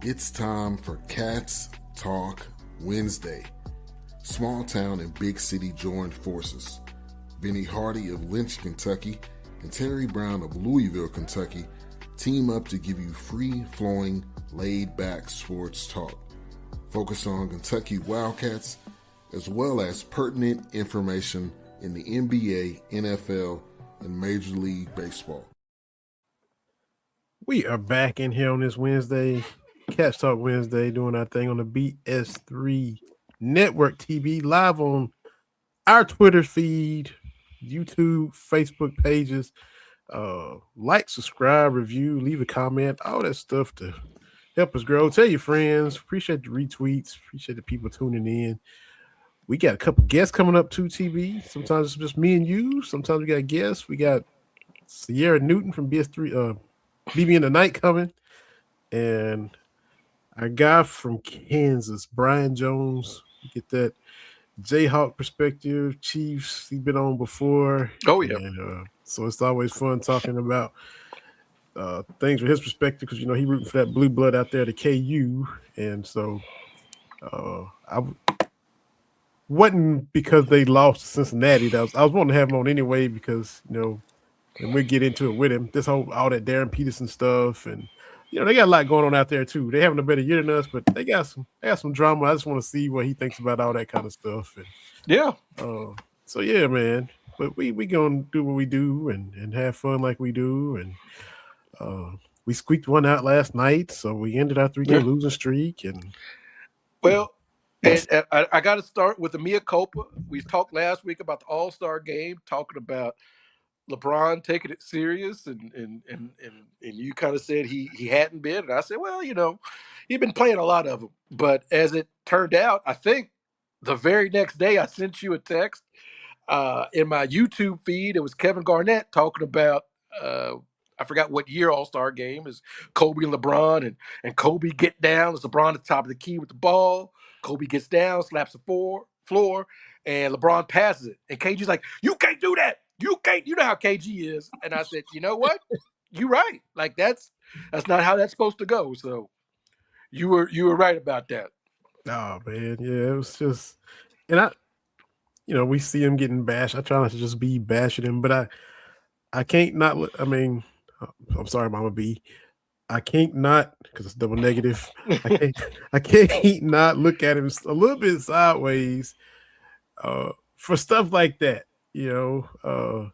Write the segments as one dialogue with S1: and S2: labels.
S1: It's time for Cats Talk Wednesday. Small town and big city joined forces. Vinny Hardy of Lynch, Kentucky, and Terry Brown of Louisville, Kentucky, team up to give you free-flowing, laid-back sports talk. Focus on Kentucky Wildcats, as well as pertinent information in the NBA, NFL, and Major League Baseball.
S2: We are back in here on this Wednesday, Cats Talk Wednesday, doing our thing on the BS3 Network TV, live on our Twitter feed, YouTube, Facebook pages. Like, subscribe, review, leave a comment, all that stuff to help us grow. Tell your friends. Appreciate the retweets. Appreciate the people tuning in. We got a couple guests coming up too, TV. Sometimes it's just me and you. Sometimes we got guests. We got Sierra Newton from BS3, BB in the Night coming. And our guy from Kansas, Brian Jones. Get that Jayhawk perspective. Chiefs, he's been on before.
S3: Oh, yeah.
S2: And, so it's always fun talking about things from his perspective because, you know, he rooting for that blue blood out there, the KU. And so I wasn't because they lost to Cincinnati. I was wanting to have him on anyway because, you know, and we'll get into it with him. All that Darren Peterson stuff, and you know they got a lot going on out there too. They having a better year than us, but they got some drama. I just want to see what he thinks about all that kind of stuff. And
S3: yeah,
S2: so yeah, man. But we gonna do what we do and have fun like we do. And we squeaked one out last night, so we ended our 3-game losing streak. And
S3: well. And I got to start with the mea culpa. We talked last week about the All-Star game, talking about LeBron taking it serious, and you kind of said he hadn't been, and I said, well, you know, he'd been playing a lot of them. But as it turned out, I think the very next day I sent you a text in my YouTube feed. It was Kevin Garnett talking about I forgot what year All-Star game is Kobe and LeBron, and Kobe get down. It's LeBron at the top of the key with the ball. Kobe gets down, slaps the floor, and LeBron passes it. And KG's like, you can't do that. You can't. You know how KG is. And I said, you know what? You're right. Like that's not how that's supposed to go. So you were right about that.
S2: Oh man, yeah, it was just, and we see him getting bashed. I try not to just be bashing him, but I can't not. I mean, I'm sorry, Mama B. I can't not, because it's double negative. I can't not look at him a little bit sideways for stuff like that, you know,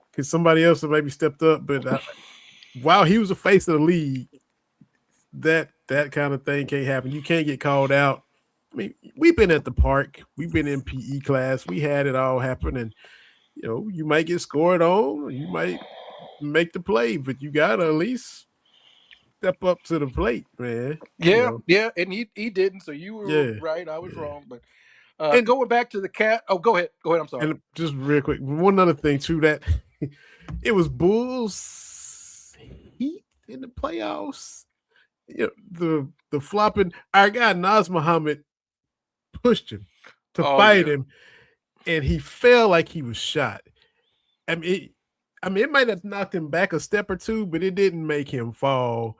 S2: because somebody else have maybe stepped up, but while he was the face of the league, that kind of thing can't happen. You can't get called out. I mean, we've been at the park, we've been in PE class, we had it all happen, and you know, you might get scored on, you might make the play, but you gotta at least step up to the plate, man.
S3: Yeah,
S2: you know?
S3: Yeah, and he didn't. So you were right. I was wrong. But and going back to the cat. Oh, go ahead. I'm sorry.
S2: And just real quick, one other thing too, that it was Bulls Heat in the playoffs. You know, the flopping. Our guy Naz Muhammad pushed him to fight him, and he fell like he was shot. I mean, it might have knocked him back a step or two, but it didn't make him fall.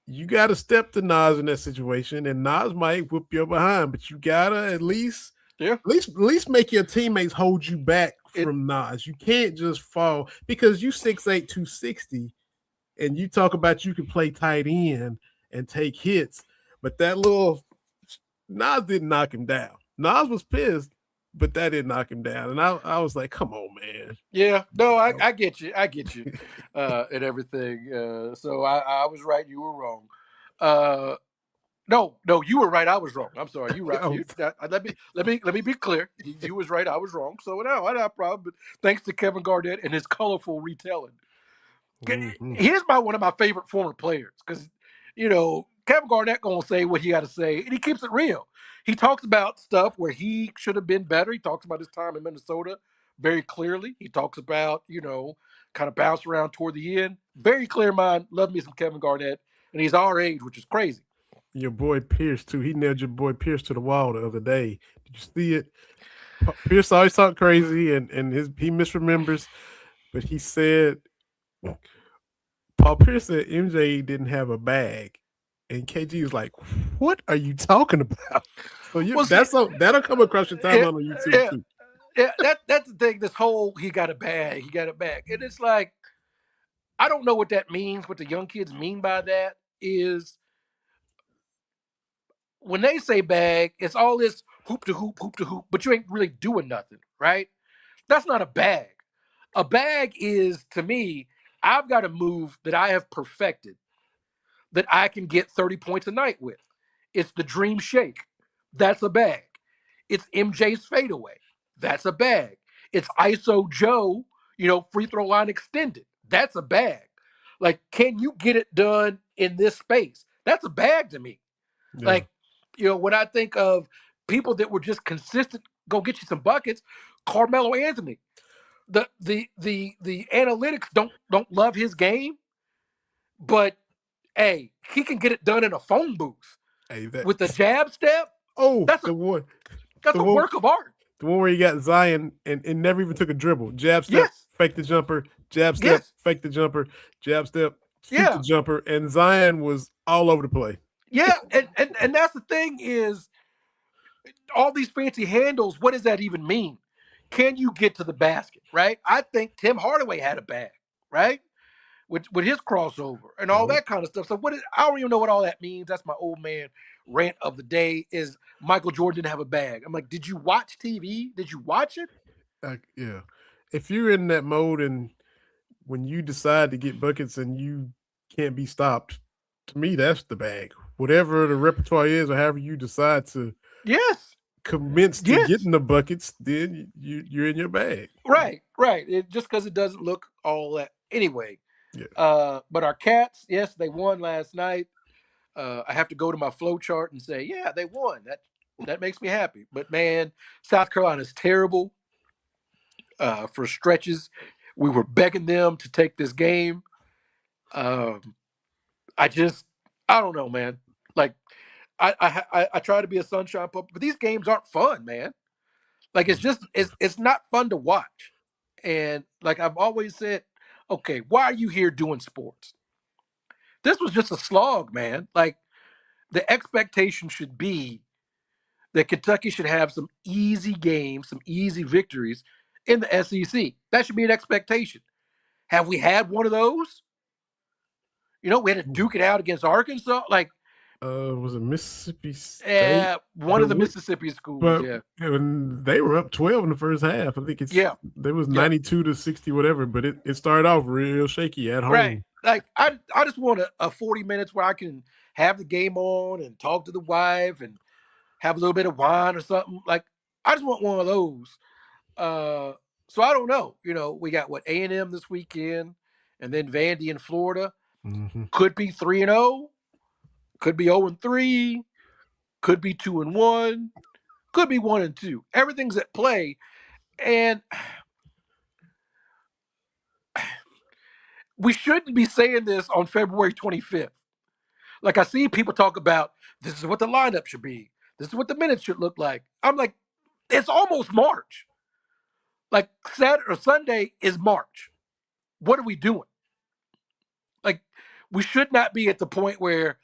S2: You got to step to Naz in that situation, and Naz might whoop you behind, but you gotta at least make your teammates hold you back from Naz. You can't just fall because you 6'8", 260, and you talk about you can play tight end and take hits, but that little Naz didn't knock him down. Naz was pissed, but that didn't knock him down. And I was like, come on, man.
S3: Yeah, no, I get you. And everything. So I was right. You were wrong. No, you were right. I was wrong. I'm sorry. You right. Let me be clear. You was right. I was wrong. So no, I don't have a problem. But thanks to Kevin Garnett and his colorful retelling. Mm-hmm. Here's one of my favorite former players because, you know, Kevin Garnett gonna say what he got to say, and he keeps it real. He talks about stuff where he should have been better. He talks about his time in Minnesota very clearly. He talks about, you know, kind of bounce around toward the end. Very clear mind. Love me some Kevin Garnett, and he's our age, which is crazy.
S2: Your boy Pierce too. He nailed your boy Pierce to the wall the other day. Did you see it? Pierce always talk crazy, and he misremembers, but he said Paul Pierce said MJ didn't have a bag. And KG was like, "What are you talking about?" So
S3: Well, see,
S2: that'll come across your timeline on YouTube too.
S3: Yeah, that's the thing. This whole he got a bag, and it's like I don't know what that means. What the young kids mean by that is when they say bag, it's all this hoop to hoop, hoop to hoop, but you ain't really doing nothing, right? That's not a bag. A bag is to me, I've got a move that I have perfected that I can get 30 points a night with. It's the dream shake. That's a bag. It's MJ's fadeaway. That's a bag. It's ISO Joe, free throw line extended. That's a bag. Like, can you get it done in this space? That's a bag to me.
S2: Yeah.
S3: Like, when I think of people that were just consistent, go get you some buckets, Carmelo Anthony. The analytics don't love his game, but hey, he can get it done in a phone booth with the jab step. That's a work of art.
S2: The one where he got Zion and never even took a dribble. Jab step, fake the jumper, jab step, fake the jumper, jab step, shoot the jumper, and Zion was all over the play.
S3: Yeah, and that's the thing is all these fancy handles, what does that even mean? Can you get to the basket, right? I think Tim Hardaway had a bag, right? With his crossover and all that kind of stuff. So I don't even know what all that means. That's my old man rant of the day is Michael Jordan didn't have a bag. I'm like, did you watch TV? Did you watch it?
S2: Yeah. If you're in that mode and when you decide to get buckets and you can't be stopped, to me, that's the bag. Whatever the repertoire is or however you decide to commence to getting the buckets, then you're in your bag.
S3: Right. Just because it doesn't look all that. Anyway.
S2: Yeah.
S3: But our Cats, yes, they won last night. I have to go to my flow chart and say, yeah, they won. That makes me happy. But man, South Carolina's terrible. For stretches, we were begging them to take this game. I don't know, man. Like, I try to be a sunshine puppet, but these games aren't fun, man. Like, it's not fun to watch. And like I've always said, okay, why are you here doing sports? This was just a slog, man. Like, the expectation should be that Kentucky should have some easy games, some easy victories in the SEC. That should be an expectation. Have we had one of those? We had to duke it out against Arkansas. Like,
S2: was it Mississippi State?
S3: One of the Mississippi schools.
S2: And they were up 12 in the first half. I think there was 92 to 60, whatever. But it started off real shaky at home.
S3: Right. Like I just want a 40 minutes where I can have the game on and talk to the wife and have a little bit of wine or something. Like, I just want one of those. So I don't know. We got A&M this weekend, and then Vandy in Florida.
S2: Mm-hmm.
S3: Could be 3-0, could be 0-3, could be 2-1, could be 1-2. Everything's at play, and we shouldn't be saying this on February 25th. Like, I see people talk about this is what the lineup should be. This is what the minutes should look like. I'm like, it's almost March. Like, Saturday or Sunday is March. What are we doing? Like, we should not be at the point where,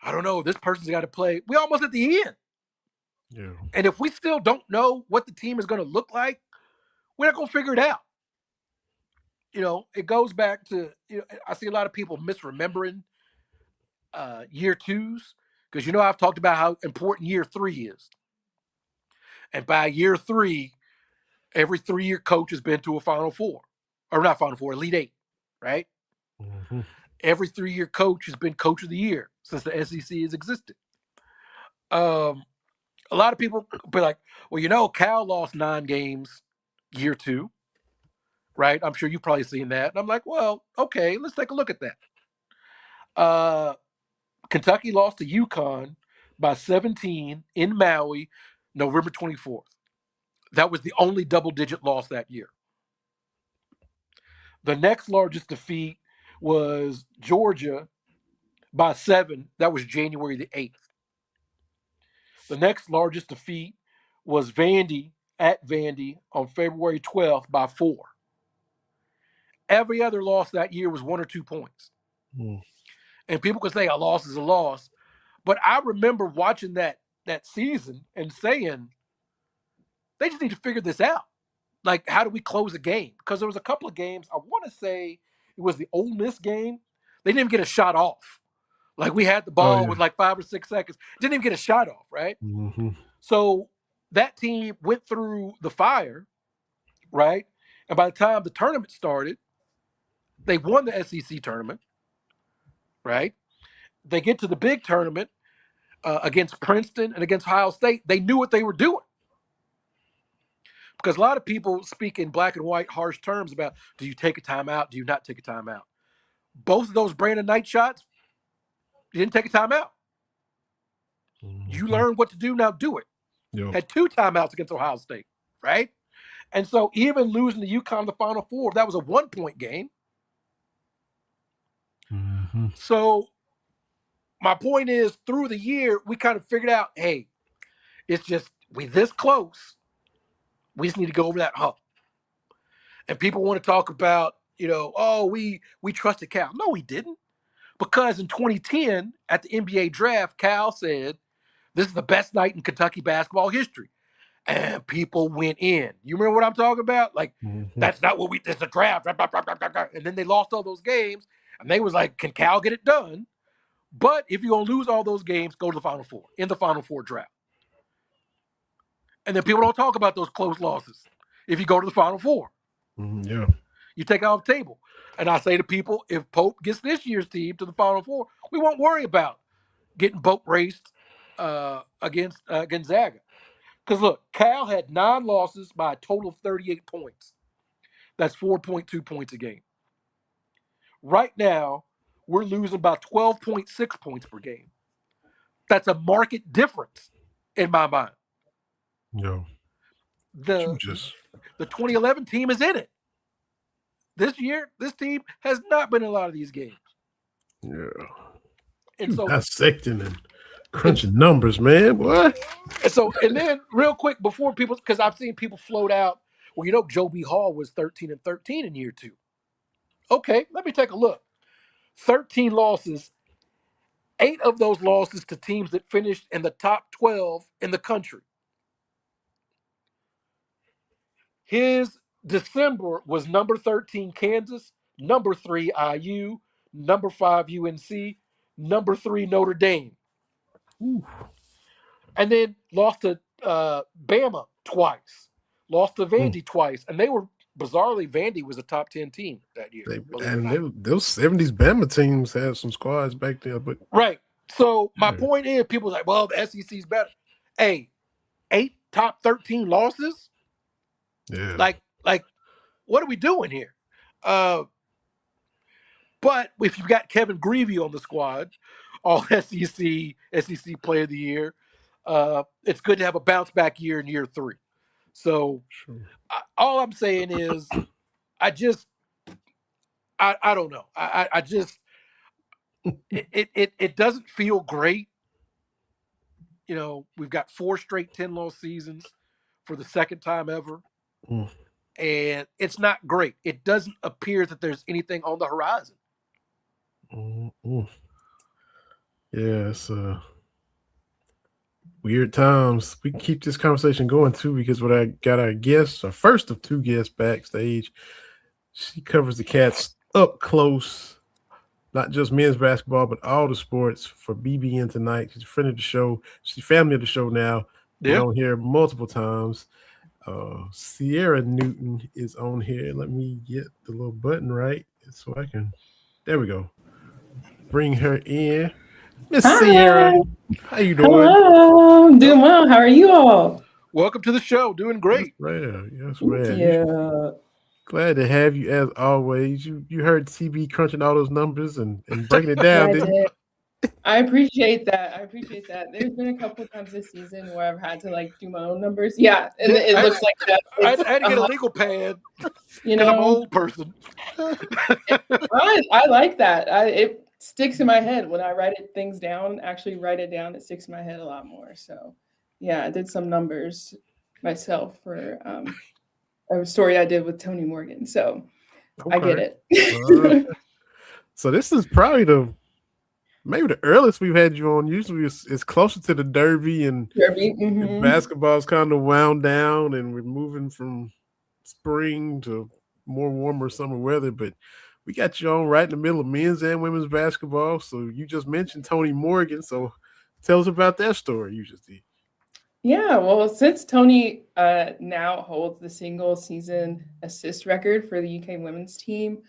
S3: I don't know, this person's got to play. We're almost at the end.
S2: Yeah.
S3: And if we still don't know what the team is going to look like, we're not going to figure it out. It goes back to, I see a lot of people misremembering year twos, because I've talked about how important year 3 is. And by year 3, every 3-year coach has been to a Final Four. Or not Final Four, Elite 8, right?
S2: Mm-hmm.
S3: Every 3-year coach has been Coach of the Year since the SEC has existed. A lot of people be like, well, Cal lost 9 games year 2, right? I'm sure you've probably seen that. And I'm like, well, okay, let's take a look at that. Kentucky lost to UConn by 17 in Maui, November 24th. That was the only double-digit loss that year. The next largest defeat was Georgia by 7. That was January the 8th. The next largest defeat was Vandy at Vandy on February 12th by 4. Every other loss that year was 1 or 2 points.
S2: Mm.
S3: And people can say a loss is a loss, But I remember watching that season and saying, they just need to figure this out. Like, how do we close a game? Because there was a couple of games, I want to say it was the Ole Miss game. They didn't even get a shot off. Like, we had the ball with like 5 or 6 seconds. Didn't even get a shot off, right?
S2: Mm-hmm.
S3: So that team went through the fire, right? And by the time the tournament started, they won the SEC tournament, right? They get to the big tournament against Princeton and against Ohio State. They knew what they were doing. Because a lot of people speak in black and white harsh terms about, do you take a timeout? Do you not take a timeout? Both of those Brandon Knight shots, you didn't take a timeout. Mm-hmm. You learned what to do, now do it. Yep. Had 2 timeouts against Ohio State, right? And so even losing to UConn in the Final Four, that was a 1-point game. Mm-hmm. So my point is, through the year, we kind of figured out, hey, it's just, we this close. We just need to go over that hump. And people want to talk about, we trusted Cal. No, we didn't. Because in 2010, at the NBA draft, Cal said, this is the best night in Kentucky basketball history. And people went in. You remember what I'm talking about? Like, that's not what it's a draft. And then they lost all those games. And they was like, can Cal get it done? But if you're going to lose all those games, go to the Final Four, in the Final Four draft. And then people don't talk about those close losses if you go to the Final Four.
S2: Yeah.
S3: You take it off the table. And I say to people, if Pope gets this year's team to the Final Four, we won't worry about getting boat raced against Gonzaga. Because, look, Cal had 9 losses by a total of 38 points. That's 4.2 points a game. Right now, we're losing by 12.6 points per game. That's a market difference in my mind.
S2: No.
S3: The 2011 team is in it. This year, this team has not been in a lot of these games.
S2: Yeah.
S3: And so
S2: dissecting and crunching numbers, man. What?
S3: And then real quick before people, because I've seen people float out, well, Joe B. Hall was 13-13 in year 2. Okay, let me take a look. 13 losses, 8 of those losses to teams that finished in the top 12 in the country. His December was number 13 Kansas, number 3 IU, number 5 UNC, number 3 Notre Dame. Ooh. And then lost to Bama twice, lost to Vandy twice, and they were bizarrely, Vandy was a top 10 team that year.
S2: Those 70s Bama teams had some squads back there, but
S3: right. So my point is, people are like, well, the SEC's better. Hey, 8 top 13 losses.
S2: Yeah.
S3: Like, what are we doing here? But if you've got Kevin Greavy on the squad, all SEC Player of the Year, it's good to have a bounce back year in year 3. So all I'm saying is, I don't know. I just it doesn't feel great. We've got 4 straight 10-loss seasons for the second time ever. And it's not great. It doesn't appear that there's anything on the horizon.
S2: Yeah, it's weird times. We can keep this conversation going too, because I got our guest, our first of 2 guests backstage. She covers the Cats up close, not just men's basketball, but all the sports for BBN tonight. She's a friend of the show. She's family of the show now. Been on here multiple times. Sierra Newton is on here. Let me get the little button right so I can. There we go. Bring her in. Miss Sierra, how you doing?
S4: Hello, I'm doing well. How are you all?
S3: Welcome to the show. Doing great.
S2: Yes, man. Yeah. Glad to have you as always. You heard TB crunching all those numbers and breaking it down, didn't you?
S4: I appreciate that. There's been a couple of times this season where I've had to do my own numbers. Yeah, and it looks like that.
S3: I had to get a legal pad because I'm an old person.
S4: I like that. It sticks in my head when I write things down. Actually, write it down. It sticks in my head a lot more. So, yeah, I did some numbers myself for a story I did with Tony Morgan. So, I get it.
S2: So this is probably the maybe the earliest we've had you on. Usually it's closer to the Derby, and
S4: Derby.
S2: basketball's kind of wound down, and we're moving from spring to more warmer summer weather. But we got you on right in the middle of men's and women's basketball. So you just mentioned Tony Morgan. So tell us about that story you just did.
S4: Yeah, well, since Tony now holds the single season assist record for the UK women's team,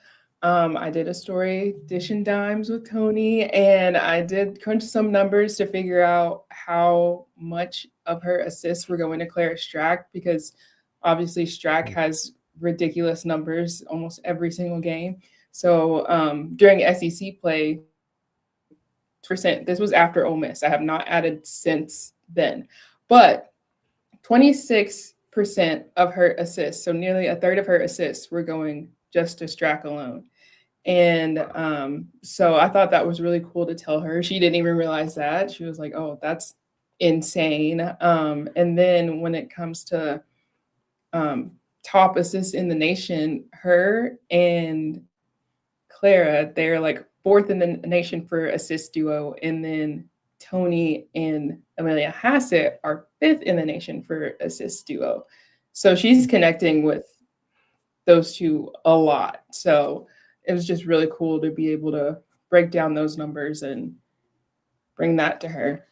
S4: I did a story, Dish and Dimes with Tony, and I did crunch some numbers to figure out how much of her assists were going to Clara Strack, because obviously Strack has ridiculous numbers almost every single game. So during SEC play, this was after Ole Miss. I have not added since then. But 26% of her assists, so nearly a third of her assists, were going just to Strack alone. And so I thought that was really cool to tell her. She didn't even realize that. She was like, oh, that's insane. And then when it comes to top assists in the nation, her and Clara, they're like fourth in the nation for assist duo. And then Tony and Amelia Hassett are fifth in the nation for assist duo. So she's connecting with those two a lot. So it was just really cool to be able to break down those numbers and bring that to her.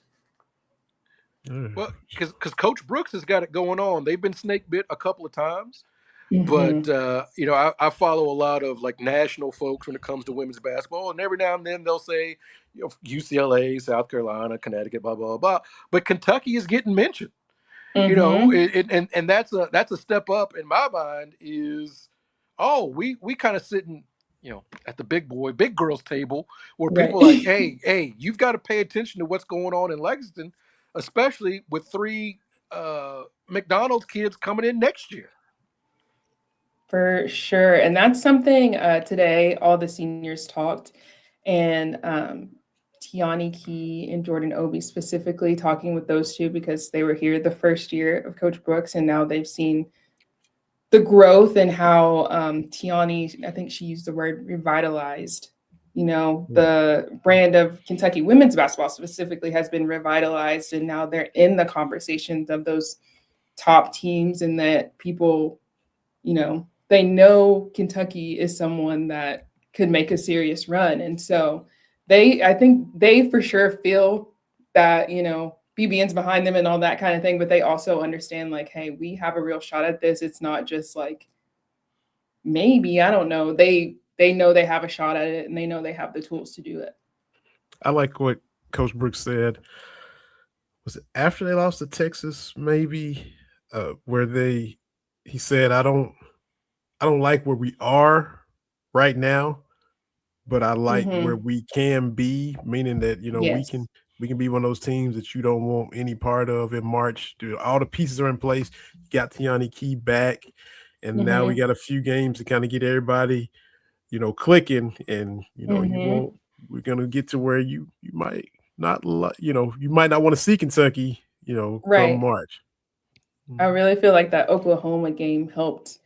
S3: Well, because Coach Brooks has got it going on. They've been snake bit a couple of times. But, I follow a lot of like national folks when it comes to women's basketball. And every now and then they'll say, UCLA, South Carolina, Connecticut, blah, blah, blah. But Kentucky is getting mentioned, and that's a step up in my mind is, we kind of sitting, at the big girls table where people are like, hey, you've got to pay attention to what's going on in Lexington, especially with 3 McDonald's kids coming in next year.
S4: For sure. And that's something today, all the seniors talked, and Tiani Key and Jordan Obi specifically talking with those two because they were here the first year of Coach Brooks, and now they've seen the growth and how Tiani, I think she used the word revitalized, the brand of Kentucky women's basketball specifically has been revitalized, and now they're in the conversations of those top teams, and that people, they know Kentucky is someone that could make a serious run. And so I think they for sure feel that, BBN's behind them and all that kind of thing, but they also understand like, hey, we have a real shot at this. It's not just like, maybe, I don't know. They know they have a shot at it, and they know they have the tools to do it.
S2: I like what Coach Brooks said. Was it after they lost to Texas, maybe, where he said, I don't like where we are right now, but I like where we can be, meaning that, we can be one of those teams that you don't want any part of in March. All the pieces are in place. You got Tiani Key back, and now we got a few games to kind of get everybody, clicking, and, we're going to get to where you might not, you might not want to see Kentucky, come March.
S4: I really feel like that Oklahoma game helped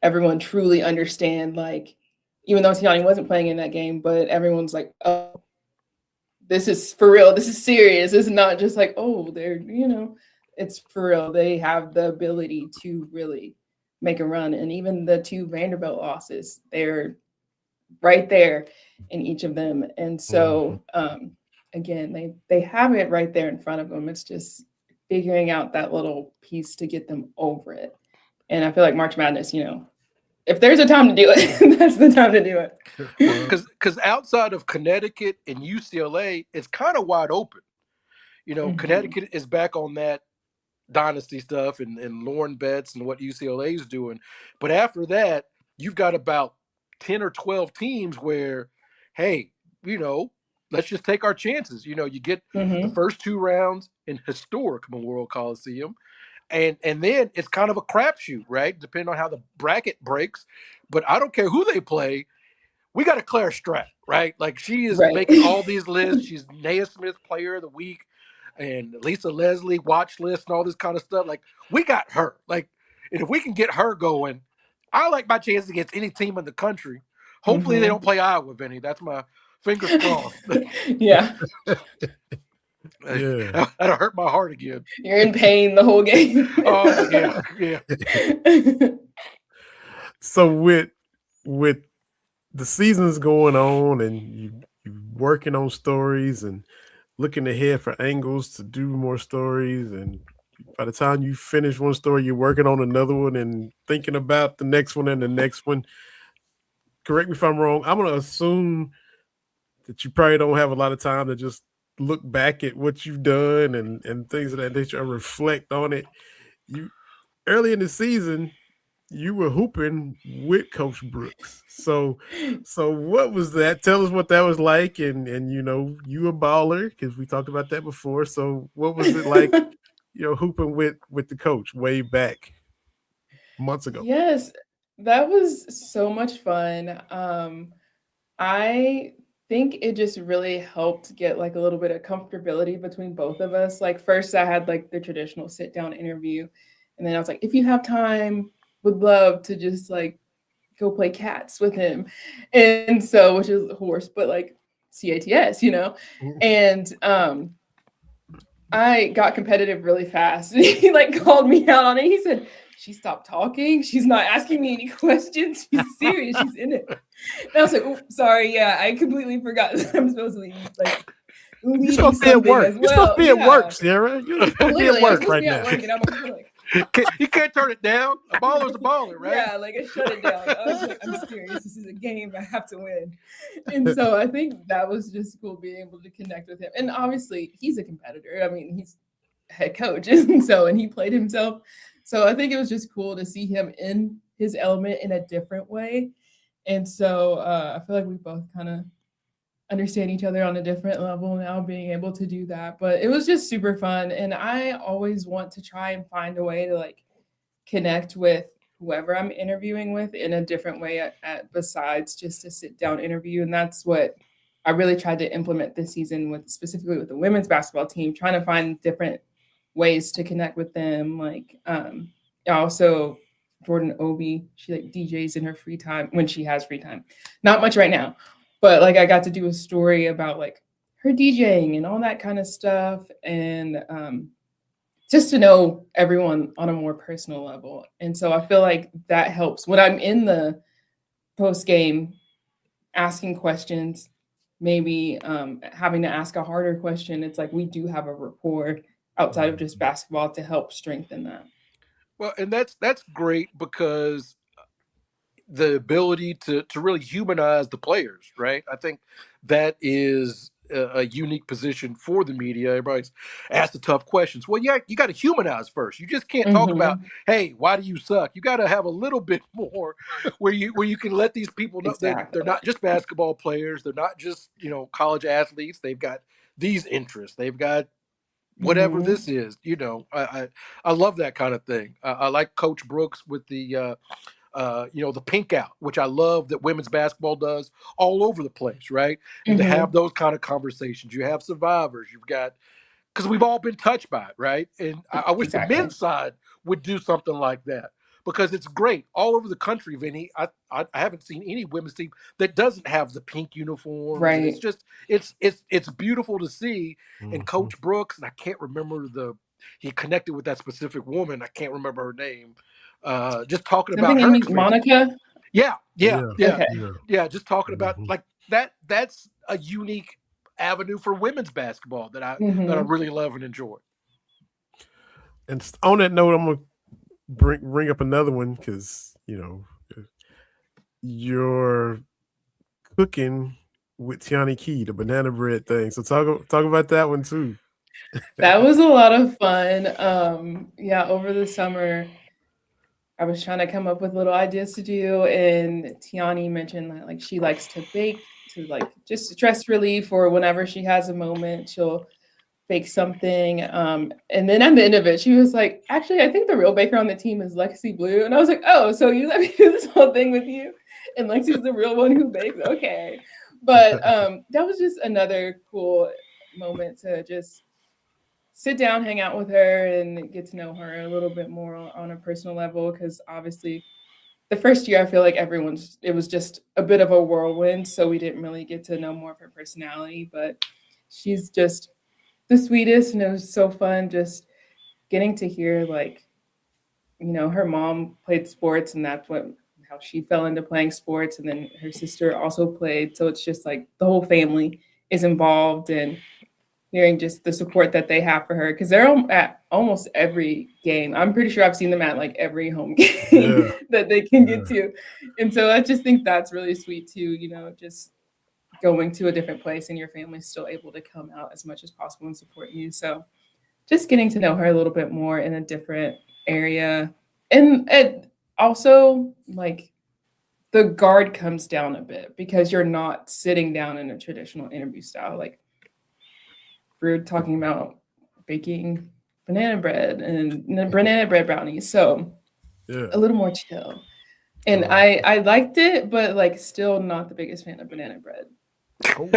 S4: everyone truly understand, like, even though Tiani wasn't playing in that game, but everyone's like, oh, this is for real. This is serious. It's not just like, oh, they're, it's for real. They have the ability to really make a run. And even the 2 Vanderbilt losses, they're right there in each of them. And so, again, they have it right there in front of them. It's just figuring out that little piece to get them over it. And I feel like March Madness, if there's a time to do it, that's the time to do it.
S3: Because outside of Connecticut and UCLA, it's kind of wide open. Connecticut is back on that dynasty stuff and Lauren Betts and what UCLA is doing. But after that, you've got about 10 or 12 teams where, hey, let's just take our chances. You get the first 2 rounds in historic Memorial Coliseum. And then it's kind of a crapshoot, right? Depending on how the bracket breaks. But I don't care who they play. We got a Clara Strack, right? Like, she is making all these lists. She's Naismith Player of the Week and Lisa Leslie watch list and all this kind of stuff. Like, we got her. Like, and if we can get her going, I like my chances against any team in the country. Hopefully they don't play Iowa, Vinny. That's my Fingers crossed.
S4: Yeah,
S2: Yeah.
S3: That'll hurt my heart again.
S4: you're in pain the whole game.
S3: Oh yeah, yeah.
S2: So with the seasons going on and you working on stories and looking ahead for angles to do more stories, and by the time you finish one story, you're working on another one and thinking about the next one and the next one. Correct me if I'm wrong. I'm gonna assume that you probably don't have a lot of time to just look back at what you've done and things of that nature and reflect on it. You early in the season, you were hooping with Coach Brooks. So what was that? Tell us what that was like. And you a baller, because we talked about that before. So what was it like, hooping with the coach way back months ago?
S4: Yes, that was so much fun. I think it just really helped get like a little bit of comfortability between both of us. Like first I had like the traditional sit down interview, and then I was like, if you have time, would love to just like go play cats with him. And so, which is horse, but like CATS, And I got competitive really fast. He like called me out on it. He said, she stopped talking. She's not asking me any questions. She's serious. She's in it. And I was like, oh, sorry. Yeah, I completely forgot that I'm supposed to be like
S2: You're supposed to be at work. You're supposed to be at work, Sierra. You're supposed to be at work right now.
S4: And I'm over here like,
S3: You can't turn it down. A baller's a baller, right?
S4: Yeah, like I shut it down. I was like, I'm serious. This is a game. I have to win. And so I think that was just cool being able to connect with him. And obviously, he's a competitor. I mean, he's head coach, and he played himself. So I think it was just cool to see him in his element in a different way. And so I feel like we both kind of understand each other on a different level now, being able to do that. But it was just super fun. And I always want to try and find a way to like connect with whoever I'm interviewing with in a different way besides just a sit down interview. And that's what I really tried to implement this season specifically with the women's basketball team, trying to find different ways to connect with them. Like also Jordan Obi, she like DJs in her free time when she has free time. Not much right now. But like I got to do a story about like her DJing and all that kind of stuff, and just to know everyone on a more personal level. And so I feel like that helps when I'm in the post game asking questions, maybe having to ask a harder question. It's like we do have a rapport outside of just basketball to help strengthen that.
S3: Well, and that's great because the ability to really humanize the players, right? I think that is a unique position for the media. Everybody's asked the tough questions. Well, yeah, you got to humanize first. You just can't talk about, hey, why do you suck? You got to have a little bit more where you can let these people know that they're not just basketball players. They're not just college athletes. They've got these interests. They've got whatever this is. I love that kind of thing. I like Coach Brooks with the pink out, which I love that women's basketball does all over the place, right? And to have those kind of conversations, you have survivors, you've got, because we've all been touched by it, right? And I wish the men's side would do something like that, because it's great all over the country, Vinny. I haven't seen any women's team that doesn't have the pink uniform.
S4: Right.
S3: It's just it's beautiful to see. And Coach Brooks, and I can't remember he connected with that specific woman. I can't remember her name. Just talking about her
S4: Monica.
S3: Yeah.
S4: Okay.
S3: Just talking about like that. That's a unique avenue for women's basketball that I really love and enjoy.
S2: And on that note, I'm gonna bring up another one, because you're cooking with Tiani Key, the banana bread thing. So talk about that one too.
S4: That was a lot of fun. Over the summer, I was trying to come up with little ideas to do, and Tiani mentioned that like she likes to bake to like just stress relief, or whenever she has a moment, she'll bake something. And then at the end of it, she was like, actually, I think the real baker on the team is Lexi Blue. And I was like, oh, so you let me do this whole thing with you? And Lexi's the real one who bakes? Okay. But that was just another cool moment to just sit down, hang out with her, and get to know her a little bit more on a personal level, because obviously the first year, I feel like it was just a bit of a whirlwind. So we didn't really get to know more of her personality, but she's just the sweetest. And it was so fun just getting to hear, like, her mom played sports and how she fell into playing sports. And then her sister also played. So it's just like the whole family is involved, and hearing just the support that they have for her, because they're at almost every game. I'm pretty sure I've seen them at like every home game that they can get to. And so I just think that's really sweet too, just going to a different place and your family's still able to come out as much as possible and support you. So just getting to know her a little bit more in a different area. And it also, like, the guard comes down a bit because you're not sitting down in a traditional interview style. Like, we're talking about baking banana bread and banana bread brownies. So a little more chill. And I liked it, but like still not the biggest fan of banana bread.
S2: Oh.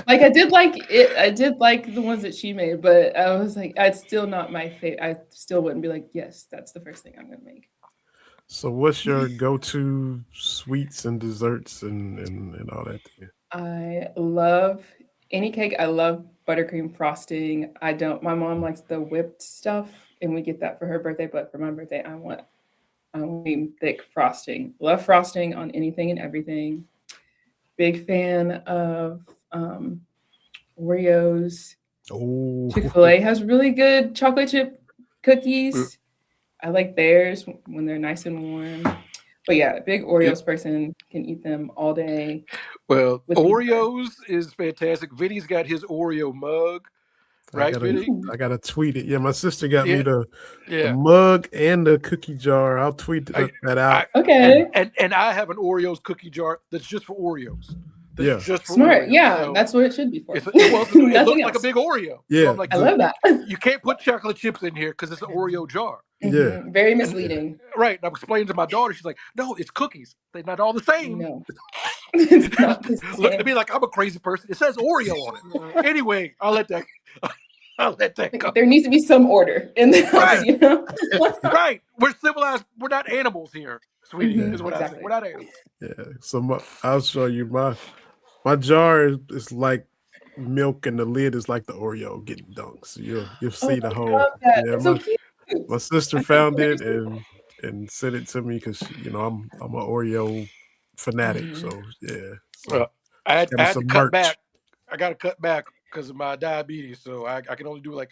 S4: Like, I did like it. I did like the ones that she made, but I was like, it's still not my favorite. I still wouldn't be like, yes, that's the first thing I'm going to make.
S2: So what's your go-to sweets and desserts and all that thing?
S4: I love any cake. I love buttercream frosting. My mom likes the whipped stuff, and we get that for her birthday, but for my birthday, I want thick frosting. Love frosting on anything and everything. Big fan of Oreos.
S2: Oh,
S4: Chick-fil-A has really good chocolate chip cookies. I like theirs when they're nice and warm. But yeah, big Oreos person, can eat them all day.
S3: Well, Oreos is fantastic. Vinny's got his Oreo mug, right, Vinny?
S2: I gotta tweet it. Yeah, my sister got me the mug and the cookie jar. I'll tweet that out.
S4: Okay.
S3: And I have an Oreos cookie jar that's just for Oreos. Just for
S4: smart.
S3: Oreos.
S4: Yeah,
S3: so
S4: that's what it should be for.
S3: It looks like a big Oreo.
S2: Yeah,
S3: so I'm like,
S4: I love that.
S3: You can't put chocolate chips in here because it's an Oreo jar.
S2: Yeah,
S4: very misleading.
S3: Right. And I'm explaining to my daughter. She's like, "No, it's cookies. They're not all the same."
S4: No, it's not the same.
S3: Look at me like I'm a crazy person. It says Oreo on it. Anyway, I'll let that go.
S4: There needs to be some order in the house,
S3: Right. We're civilized. We're not animals here, sweetie. Is what I say. We're not animals.
S2: Yeah. So I'll show you my jar is like milk, and the lid is like the Oreo getting dunked. So you'll see the whole.
S4: Yeah, so cute.
S2: My sister found it and sent it to me because I'm an Oreo fanatic. So yeah. So
S3: I had to cut back. I got to cut back because of my diabetes. So I can only do like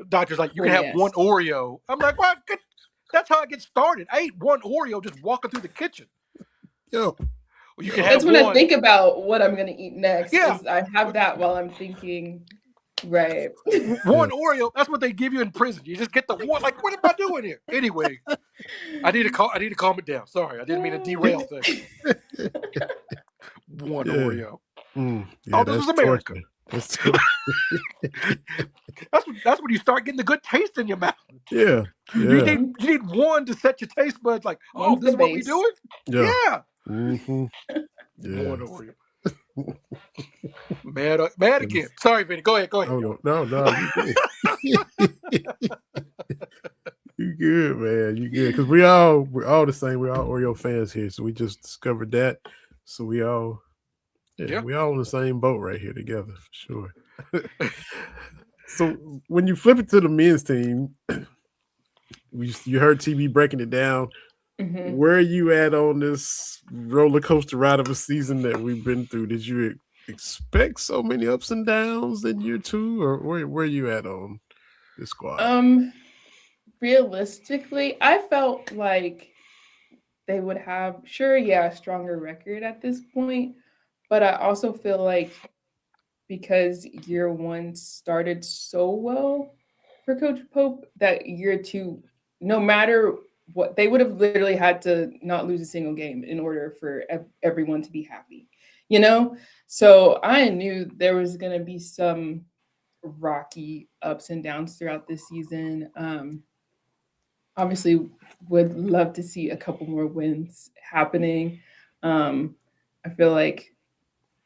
S3: doctor's like you can have one Oreo. I'm like, well, that's how I get started. I ate one Oreo just walking through the kitchen.
S2: Yo.
S3: You can have
S4: that's when I think about what I'm gonna eat next.
S3: Yeah.
S4: I have that while I'm thinking. Right.
S3: One Oreo. That's what they give you in prison. You just get the one. Like, what am I doing here? Anyway, I need to calm it down. Sorry, I didn't mean to derail things. One Oreo.
S2: Yeah,
S3: this is America. That's when you start getting the good taste in your mouth.
S2: Yeah.
S3: You need one to set your taste buds. Like, this is what we doing. Yeah.
S2: Mm-hmm. Yeah.
S3: One Oreo. Mad again. Sorry, Vinny. Go ahead.
S2: Oh, no, you good. You good, man. You good. Because we're all the same. We're all Oreo fans here. So we just discovered that. So we all on the same boat right here together for sure. So when you flip it to the men's team, you heard TB breaking it down.
S4: Mm-hmm.
S2: Where are you at on this roller coaster ride of a season that we've been through? Did you expect so many ups and downs in year two, or where are you at on this squad?
S4: Realistically, I felt like they would have a stronger record at this point, but I also feel like because year one started so well for Coach Pope that year two, no matter what, they would have literally had to not lose a single game in order for everyone to be happy, So I knew there was going to be some rocky ups and downs throughout this season. Obviously, would love to see a couple more wins happening. I feel like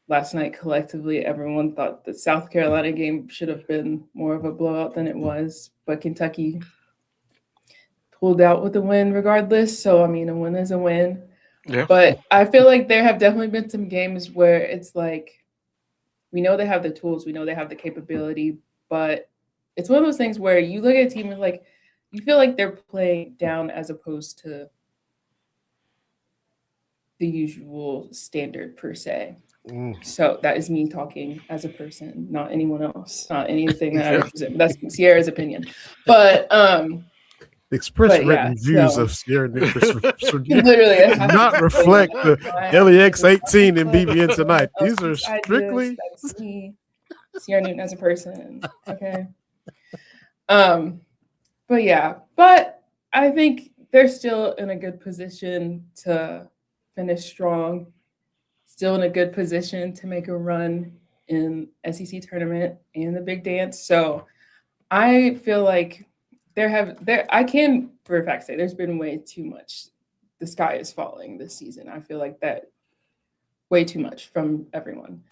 S4: last night collectively, everyone thought the South Carolina game should have been more of a blowout than it was, but Kentucky pulled out with a win regardless. So I mean, a win is a win.
S3: Yeah.
S4: But I feel like there have definitely been some games where it's like, we know they have the tools, we know they have the capability, but it's one of those things where you look at a team and like, you feel like they're playing down as opposed to the usual standard per se. So that is me talking as a person, not anyone else, not anything that I represent. That's Sierra's opinion. But
S2: express
S4: but
S2: written
S4: yeah,
S2: views
S4: so-
S2: of Sierra Nicholas
S4: literally
S2: do not reflect the LEX 18 and BBN tonight.
S4: of
S2: These are
S4: these ideas,
S2: strictly
S4: that's me, Sierra Newton as a person. Okay. But yeah, but I think they're still in a good position to finish strong, still in a good position to make a run in SEC tournament and the big dance. So I feel like I can for a fact say there's been way too much. The sky is falling this season. I feel like that way too much from everyone.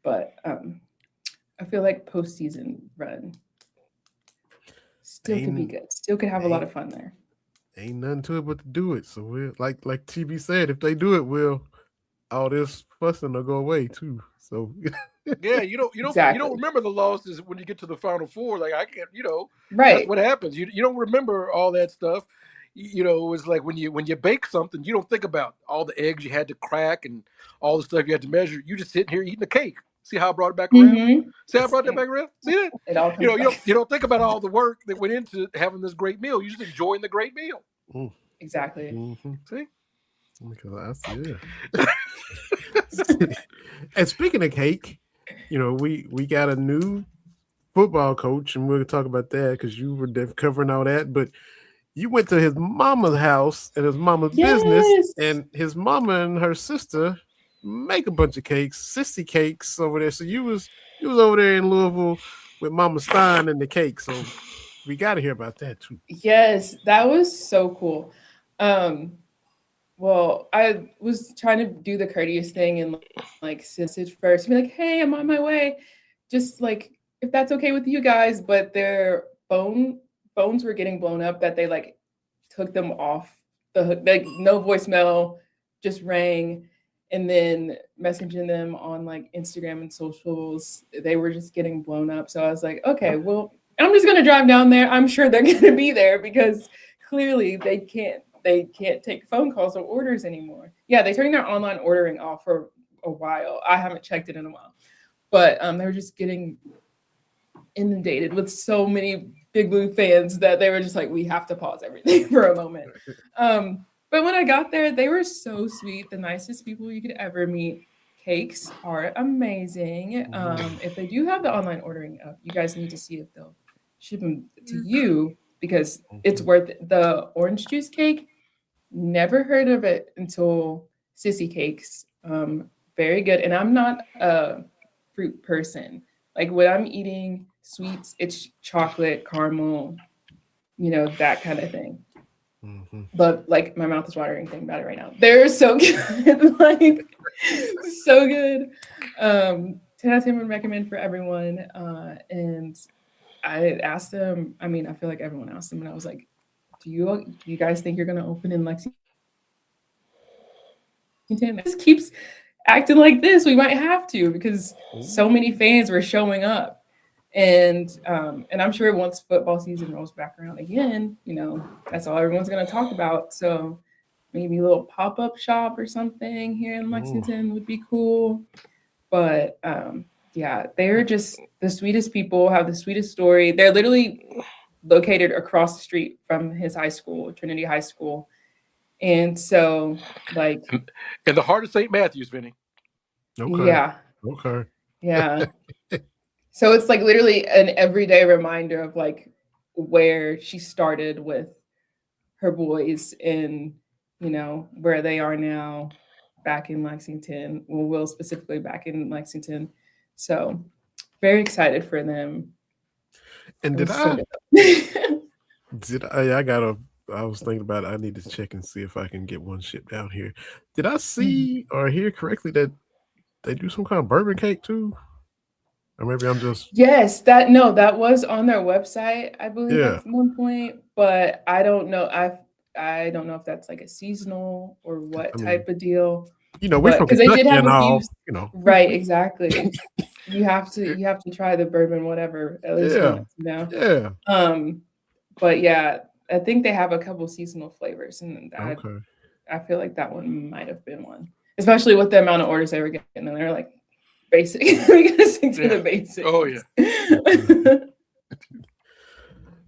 S4: But I feel like postseason run still could be good. Still could have a lot of fun there.
S2: ain't nothing to it but to do it. So we're like TB said, if they do it, all this fussing will go away too. So
S3: Yeah, you don't
S4: Exactly.
S3: remember the losses when you get to the Final Four. Like I can't,
S4: Right.
S3: that's what happens. You don't remember all that stuff. It's like when you bake something, you don't think about all the eggs you had to crack and all the stuff you had to measure. You just sitting here eating the cake. See how I brought it back around?
S4: Mhm.
S3: See how I brought that back around? See that?
S4: It all comes
S3: You don't think about all the work that went into having this great meal. You're just enjoying the great meal.
S4: Exactly.
S3: See?
S2: Because and speaking of cake, we got a new football coach, and we'll talk about that because you were covering all that. But you went to his mama's house and his mama's business, and his mama and her sister make a bunch of cakes, sissy cakes over there. So you was over there in Louisville with Mama Stein and the cake. So we got to hear about that too.
S4: Yes, that was so cool. Well, I was trying to do the courteous thing and like message first, be like, "Hey, I'm on my way," just like if that's okay with you guys. But their phones were getting blown up that they like took them off the hook, like no voicemail, just rang, and then messaging them on like Instagram and socials, they were just getting blown up. So I was like, okay, well, I'm just gonna drive down there. I'm sure they're gonna be there because clearly they can't take phone calls or orders anymore. Yeah, they're turning their online ordering off for a while. I haven't checked it in a while, but they were just getting inundated with so many Big Blue fans that they were just like, we have to pause everything for a moment. But when I got there, they were so sweet, the nicest people you could ever meet. Cakes are amazing. If they do have the online ordering up, you guys need to see if they'll ship them to you because it's worth it. The orange juice cake, never heard of it until Sissy Cakes. Very good. And I'm not a fruit person. Like when I'm eating sweets, it's chocolate, caramel, that kind of thing. But like my mouth is watering thinking about it right now. They're so good. Like so good. 10 out of 10 would recommend for everyone. And I asked them, I feel like everyone asked them, and I was like, do you guys think you're gonna open in Lexington? This keeps acting like this. We might have to because so many fans were showing up. And I'm sure once football season rolls back around again, that's all everyone's going to talk about. So maybe a little pop-up shop or something here in Lexington would be cool. But yeah, they're just the sweetest people, have the sweetest story. They're literally located across the street from his high school, Trinity High School. And so like
S3: in the heart of St. Matthews, Vinny.
S2: Okay.
S4: Yeah.
S2: Okay.
S4: Yeah. So it's like literally an everyday reminder of like where she started with her boys and, where they are now back in Lexington. Well, Will specifically back in Lexington. So very excited for them.
S2: And I was thinking about it. I need to check and see if I can get one shipped down here. Did I see or hear correctly that they do some kind of bourbon cake too? Or maybe I'm just...
S4: Yes, that was on their website, I believe, at one point. but I don't know. I don't know if that's like a seasonal or what
S2: I mean,
S4: type of deal.
S2: we're
S4: But
S2: from
S4: because they did
S2: Kentucky
S4: have
S2: and
S4: a
S2: all,
S4: few, right? Exactly. You have to try the bourbon, whatever, at least
S2: Yeah.
S4: once, you know.
S2: Yeah.
S4: But yeah, I think they have a couple seasonal flavors, and
S2: Okay.
S4: I feel like that one might have been one, especially with the amount of orders they were getting, and they're like basic. We gotta stick to the basics.
S3: Oh yeah.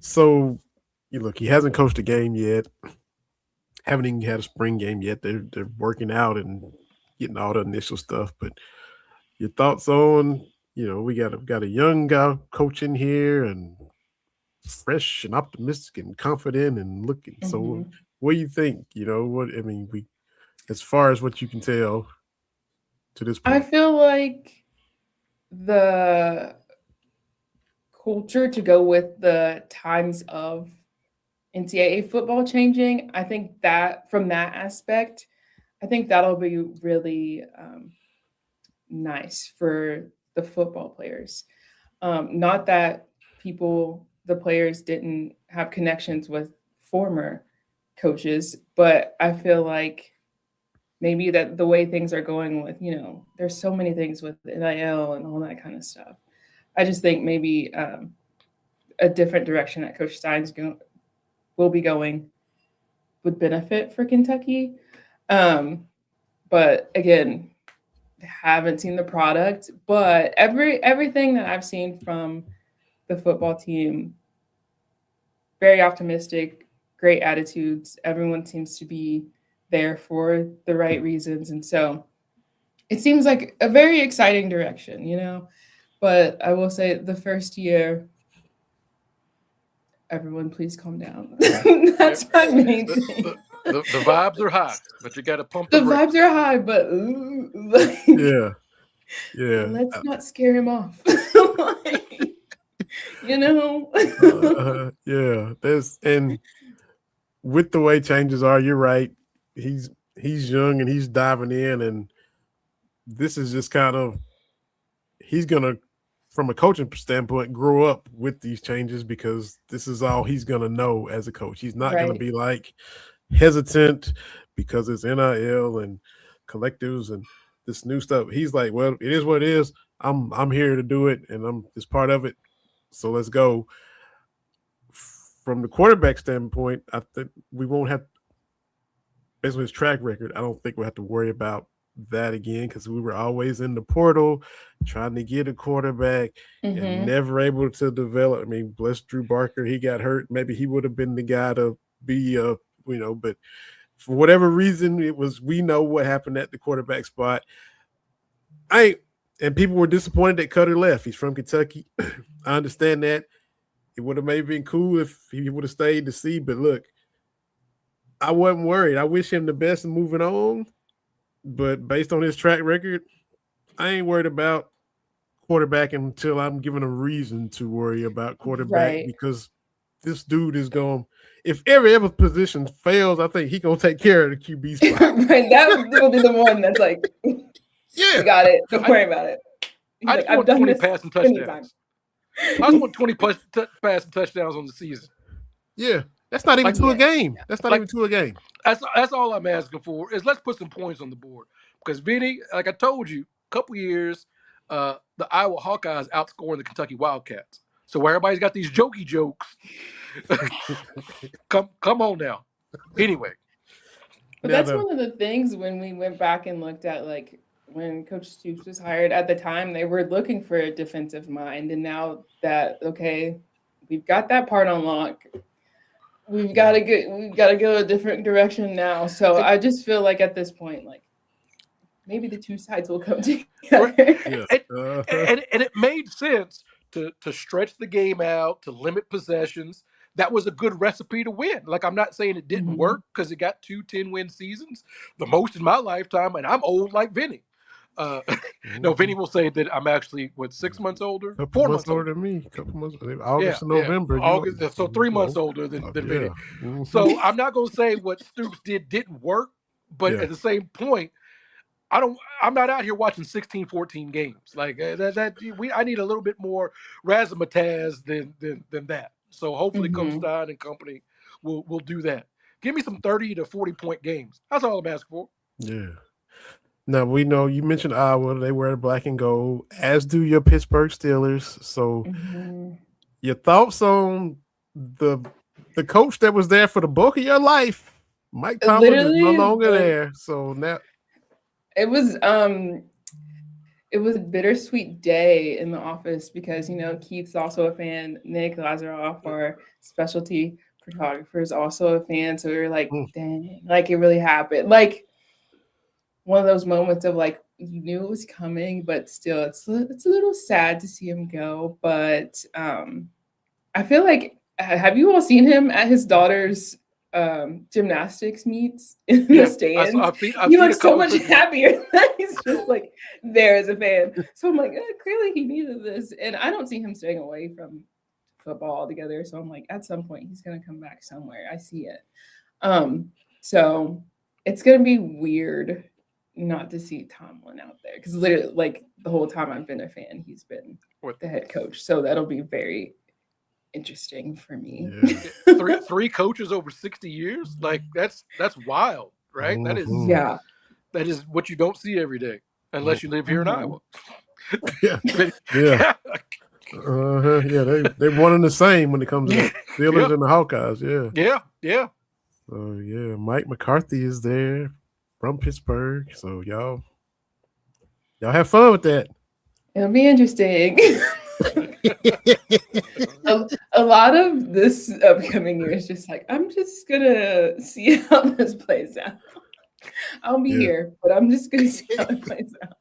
S2: So, look, he hasn't coached a game yet. Haven't even had a spring game yet. They're working out and getting all the initial stuff. But your thoughts on, we got a young guy coaching here and fresh and optimistic and confident and looking. So, what do you think? As far as what you can tell to this point,
S4: I feel like the culture to go with the times of NCAA football changing, I think that from that aspect, I think that'll be really nice for the football players. Not that the players didn't have connections with former coaches, but I feel like maybe that the way things are going with, there's so many things with NIL and all that kind of stuff. I just think maybe a different direction that Coach Stein's will be going would benefit for Kentucky. But again, haven't seen the product, but everything that I've seen from the football team, very optimistic, great attitudes. Everyone seems to be there for the right reasons. And so it seems like a very exciting direction, but I will say the first year, everyone please calm down. That's my main thing.
S3: The vibes are high, but you got to pump
S4: the
S3: brakes.
S4: vibes are high, but
S2: yeah.
S4: Let's not scare him off.
S2: Yeah. And with the way changes are, you're right. He's young and he's diving in, and this is just kind of he's gonna, from a coaching standpoint, grow up with these changes because this is all he's gonna know as a coach. He's not gonna be like hesitant because it's NIL and collectives and this new stuff. He's like, well, it is what it is. I'm here to do it, and I'm just part of it. So let's go. From the quarterback standpoint, I think we won't have, based on his track record, I don't think we'll have to worry about that again because we were always in the portal trying to get a quarterback and never able to develop. I mean, bless Drew Barker, he got hurt. Maybe he would have been the guy to be, but for whatever reason, we know what happened at the quarterback spot. And people were disappointed that Cutter left. He's from Kentucky. I understand that. It would have maybe been cool if he would have stayed to see, but look, I wasn't worried. I wish him the best in moving on, but based on his track record, I ain't worried about quarterback until I'm given a reason to worry about quarterback because this dude is going. If every other position fails, I think he's gonna take care of the QB spot.
S4: That will be the one that's like, you got it. Don't worry about it.
S3: I just want 20 passing touchdowns. I just want 20 passing touchdowns on the season.
S2: Yeah, that's not even to a game. That's not even to a game.
S3: That's all I'm asking for is let's put some points on the board because Vinny, like I told you, a couple years, the Iowa Hawkeyes outscoring the Kentucky Wildcats. So where everybody's got these jokey jokes, come on now. Anyway,
S4: but that's one of the things when we went back and looked at like when Coach Stoops was hired at the time, they were looking for a defensive mind, and now that we've got that part on lock. We've got to go a different direction now. So I just feel like at this point, like maybe the two sides will come together.
S3: And it made sense to stretch the game out, to limit possessions. That was a good recipe to win. Like, I'm not saying it didn't work because it got 2 10-win seasons, the most in my lifetime, and I'm old like Vinny. No, Vinny will say that I'm actually 6 months older, 4 months older
S2: than me. August and November.
S3: August, so 3 months older than Vinny. So I'm not going to say what Stoops didn't work, but at the same point, I'm not out here watching 16-14 games like that. I need a little bit more razzmatazz than that. So hopefully, Coach Stein and company will do that. Give me some 30 to 40 point games. That's all I'm asking for.
S2: Yeah. Now we know you mentioned Iowa. They wear black and gold, as do your Pittsburgh Steelers. So, your thoughts on the coach that was there for the bulk of your life? Mike Tomlin is no
S4: Literally,
S2: longer there. So now
S4: it was a bittersweet day in the office because Keith's also a fan. Nick Lazaroff, our specialty photographer, is also a fan. So we were like, dang, like it really happened. Like one of those moments of like you knew it was coming, but still it's a little sad to see him go. But I feel like, have you all seen him at his daughter's gymnastics meets in the stands? He looks so much happier. He's just like there as a fan. So I'm like, clearly he needed this. And I don't see him staying away from football altogether. So I'm like, at some point he's gonna come back somewhere. I see it. So it's gonna be weird not to see Tomlin out there because literally, like the whole time I've been a fan, he's been the head coach. So that'll be very interesting for me.
S3: Yeah. three coaches over 60 years, like that's wild, right? That is what you don't see every day unless you live here in Iowa.
S2: Yeah. They're one and the same when it comes to the Steelers and the Hawkeyes. Yeah. So Mike McCarthy is there from Pittsburgh. So y'all have fun with that.
S4: It'll be interesting. A lot of this upcoming year is just like, I'm just gonna see how this plays out. I'll be here, but I'm just gonna see how it plays out.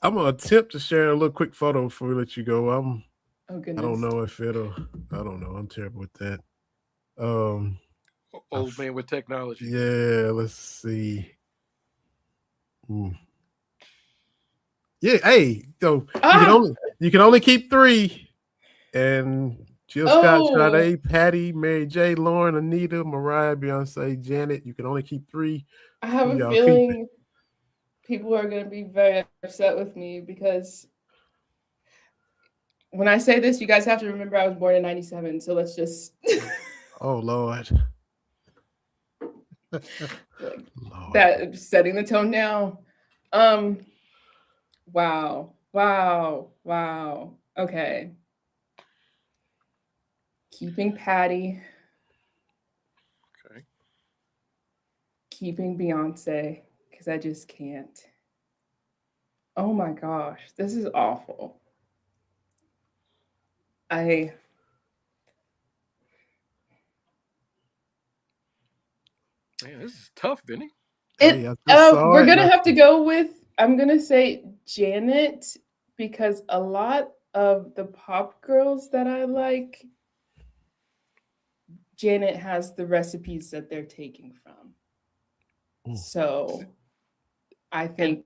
S2: I'm gonna attempt to share a little quick photo before we let you go.
S4: Oh goodness.
S2: I don't know if it'll. I don't know. I'm terrible with that.
S3: Old man with technology.
S2: Yeah, let's see. Yeah, hey, so you can only keep 3. And Jill Scott, Sade, Patty, Mary J, Lauren, Anita, Mariah, Beyonce, Janet. You can only keep 3.
S4: I have a feeling people are going to be very upset with me because when I say this, you guys have to remember I was born in 97. So let's just.
S2: Oh, Lord.
S4: That setting the tone now. Wow. Okay. Keeping Patty.
S3: Okay.
S4: Keeping Beyonce, because I just can't. Oh my gosh, this is awful.
S3: Man, this is tough, Vinny.
S4: We're gonna have to go with. I'm gonna say Janet because a lot of the pop girls that I like, Janet has the recipes that they're taking from. So I think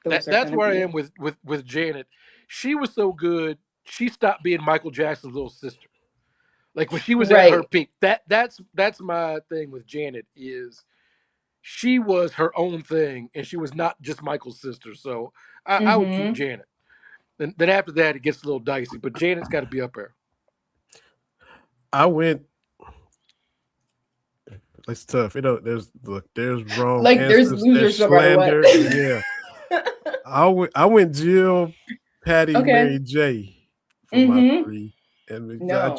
S3: that's where I am with Janet. She was so good, she stopped being Michael Jackson's little sister. Like when she was at her peak. That's my thing with Janet is she was her own thing and she was not just Michael's sister. So I would keep Janet. Then after that it gets a little dicey, but Janet's got to be up there.
S2: I went. It's tough. There's wrong.
S4: Like there's losers
S2: slander. Yeah. I went Jill, Patty, Mary J for my 3, and I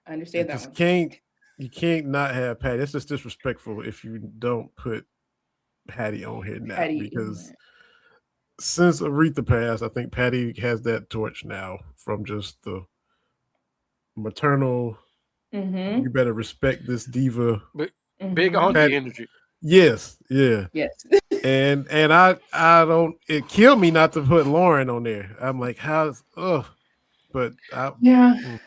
S4: understand that one.
S2: You can't not have Patty. That's just disrespectful if you don't put Patty on here now because since Aretha passed, I think Patty has that torch now from just the maternal. You better respect this diva.
S3: Big auntie energy.
S2: Yes. and I don't. It killed me not to put Lauren on there. I'm like, but but yeah.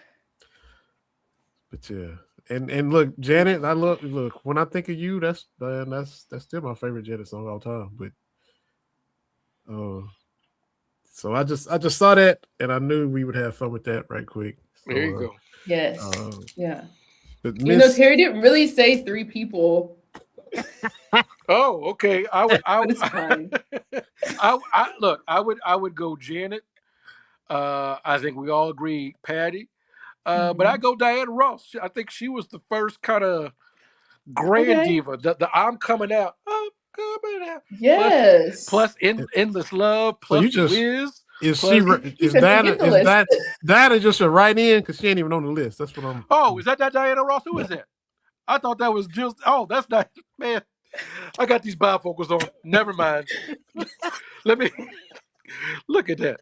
S2: And look, Janet. Look. When I think of you, that's still my favorite Janet song of all time. But so I just saw that and I knew we would have fun with that right quick. So,
S3: there you go.
S4: Yes.
S2: But
S4: Terry didn't really say 3 people.
S3: Oh, okay.
S4: It's fine.
S3: I would go Janet. I think we all agree Patty. But I go Diana Ross. I think she was the first kind of grand diva. The I'm coming out. I'm coming out.
S4: Yes.
S3: Plus Endless Love. Plus
S2: you just-
S3: Wiz.
S2: Is
S3: Plus-
S2: she?
S4: He
S2: Is
S4: said,
S2: Diana?
S4: "Forget the
S2: Is
S4: list."
S2: Diana just a write in because she ain't even on the list? That's what I'm.
S3: Oh, is that Diana Ross? Who is that? I thought that was just. Oh, that's not. Man, I got these bifocals on. Never mind. Let me look at that.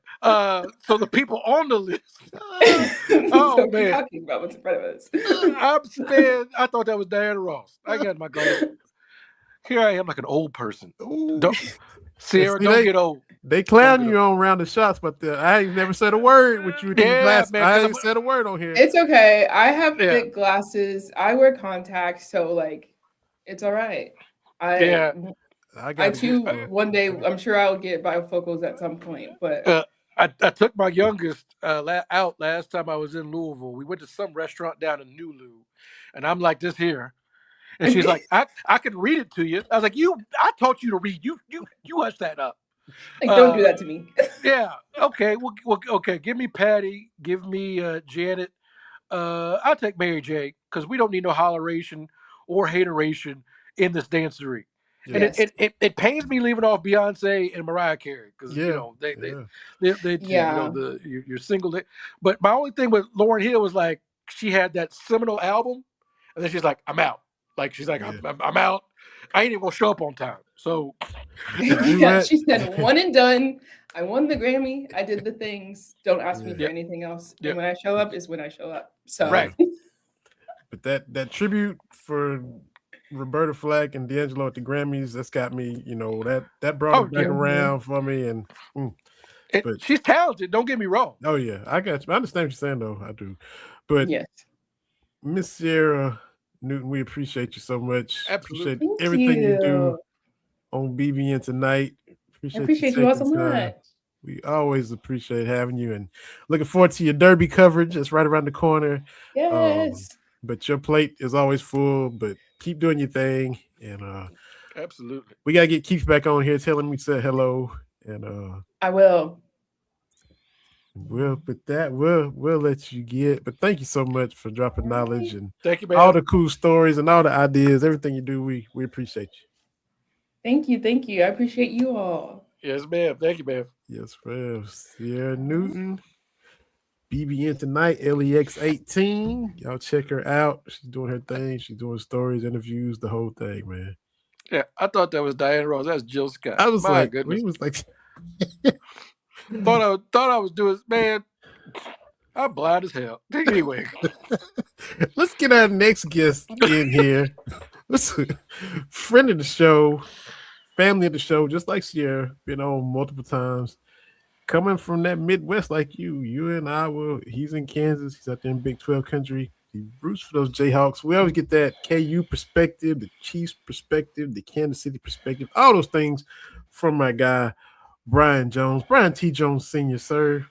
S3: So the people on the list.
S4: So
S3: Oh,
S4: we're
S3: man.
S4: talking about what's in front of us.
S3: I thought that was Diana Ross. I got my glasses. Here I am like an old person.
S2: Ooh.
S3: Sierra,
S2: See,
S3: don't get old.
S2: They clown you on round the shots, but I ain't never said a word with you.
S3: Yeah, man,
S2: I
S3: 'cause
S2: ain't said a word on here.
S4: It's okay. I have
S3: Yeah.
S4: thick glasses. I wear contacts, so like, it's all right.
S3: Yeah.
S4: I too one day I'm sure I'll get bifocals at some point, but
S3: I took my youngest out last time I was in Louisville. We went to some restaurant down in New Lou, and I'm like this here, and she's like, I can read it to you. I was like, I taught you to read. You hush that up.
S4: like, don't do that to me.
S3: Yeah. Okay. Well, okay. Give me Patty. Give me Janet. I'll take Mary J. Because we don't need no holleration or hateration in this dancery. And
S4: Yes.
S3: it pains me leaving off Beyonce and Mariah Carey because you know they
S4: Yeah.
S3: you know you're single. But my only thing with Lauryn Hill was like she had that seminal album, and then she's like, I'm out. Like she's like, I'm out. I ain't even gonna show up on time. So
S4: Yeah, she said one and done. I won the Grammy. I did the things. Don't ask me for anything else.
S3: Yeah.
S4: And when I show up is when I show up. So
S3: Right.
S2: But that tribute for Roberta Flack and D'Angelo at the Grammys, that's got me, you know, that brought it back around for me. And but
S3: she's talented, don't get me wrong.
S2: Oh yeah, I got you. I understand what you're saying though. I do. But
S4: yes,
S2: Miss Sierra Newton, we appreciate you so much.
S3: Absolutely.
S2: Appreciate everything you do on BBN tonight.
S4: I appreciate you all so much.
S2: We always appreciate having you and looking forward to your Derby coverage. It's right around the corner.
S4: Yes.
S2: But your plate is always full, but keep doing your thing. And
S3: absolutely.
S2: We gotta get Keith back on here. Tell him we said hello. And
S4: I will.
S2: Well, with that, we'll let you get. But thank you so much for dropping knowledge and
S3: thank you, man.
S2: All the cool stories and all the ideas, everything you do. We appreciate you.
S4: Thank you. I appreciate you all.
S3: Yes, ma'am. Thank you, ma'am.
S2: Yes, ma'am. Sierra Newton, BBN tonight, LEX 18. Y'all check her out. She's doing her thing. She's doing stories, interviews, the whole thing, man.
S3: Yeah, I thought that was Diana Ross. That's Jill Scott.
S2: I was
S3: My
S2: like,
S3: goodness.
S2: we was like,
S3: thought I was doing, man. I'm blind as hell. Anyway,
S2: let's get our next guest in here. Friend of the show, family of the show, just like Sierra, been on multiple times. Coming from that Midwest like you and Iowa, he's in Kansas. He's out there in Big 12 country. He roots for those Jayhawks. We always get that KU perspective, the Chiefs perspective, the Kansas City perspective, all those things from my guy, Brian Jones. Brian T. Jones Sr., sir.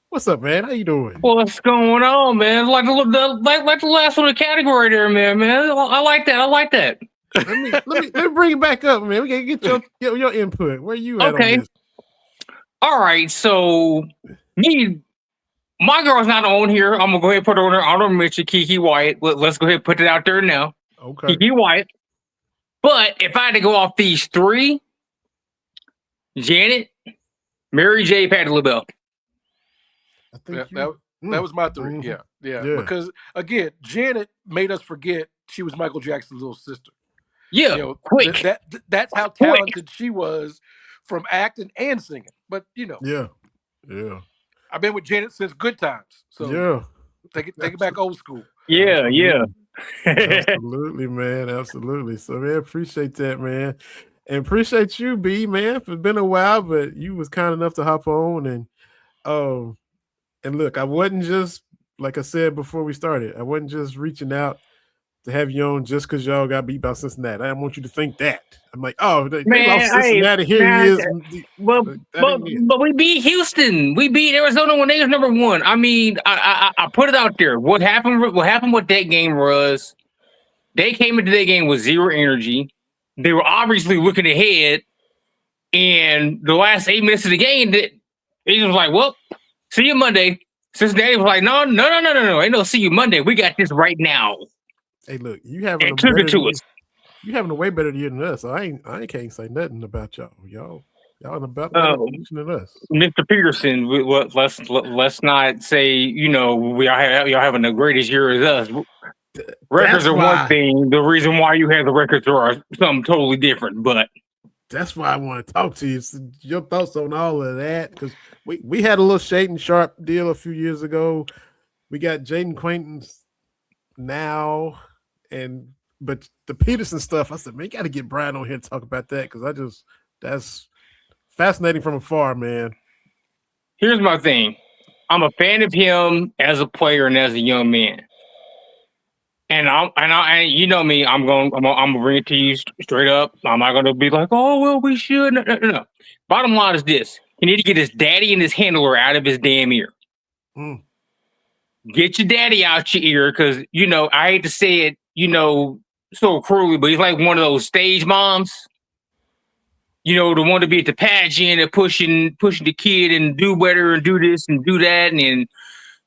S2: What's up, man? How you doing?
S5: What's going on, man? Like the last one of the category there, man. I like that.
S2: Let me bring it back up, man. We gotta get your input. Where you at?
S5: Okay.
S2: On this?
S5: All right. So my girl's not on here. I'm gonna go ahead and put her on her honorable mention, Keke Wyatt. Let's go ahead and put it out there now.
S2: Okay.
S5: Keke Wyatt. But if I had to go off these three, Janet, Mary J, Patti LaBelle.
S2: I think
S3: that was my three.
S2: Mm-hmm.
S3: Yeah. Because again, Janet made us forget she was Michael Jackson's little sister.
S5: Yeah,
S3: you know,
S5: quick.
S3: That's how talented she was from acting and singing. But you know,
S2: yeah.
S3: I've been with Janet since Good Times. So take it back old school.
S5: Yeah.
S2: Absolutely, man. Absolutely. So man, appreciate that, man. And appreciate you, B, man. It's been a while, but you was kind enough to hop on and look, I wasn't just, like I said before we started, I wasn't just reaching out to have you on just because y'all got beat by Cincinnati. I don't want you to think that. I'm like, oh, they lost Cincinnati. Here he is.
S5: But we beat Houston. We beat Arizona when they was number one. I mean, I put it out there. What happened with that game was they came into that game with zero energy. They were obviously looking ahead. And the last 8 minutes of the game, it was like, well, see you Monday. Cincinnati was like, no. Ain't no see you Monday. We got this right now.
S2: Hey, look, you having
S5: And took it to us.
S2: You having a way better year than us. So I can't say nothing about y'all. Y'all in a better position than us.
S5: Mr. Peterson, let's not say y'all having the greatest year as us. Records are one thing. The reason why you have the records are something totally different. But
S2: that's why I want to talk to you. So your thoughts on all of that? Because we had a little Shaden Sharp deal a few years ago. We got Jaden Quaintance now, but the Peterson stuff, I said, man, you got to get Brian on here to talk about that because that's fascinating from afar, man.
S5: Here's my thing. I'm a fan of him as a player and as a young man. And you know me, I'm gonna bring it to you straight up. I'm not gonna be like, oh well, we should. No. Bottom line is this: you need to get his daddy and his handler out of his damn ear. Get your daddy out your ear, because I hate to say it, so cruelly, but he's like one of those stage moms. The one to be at the pageant and pushing the kid and do better and do this and do that, and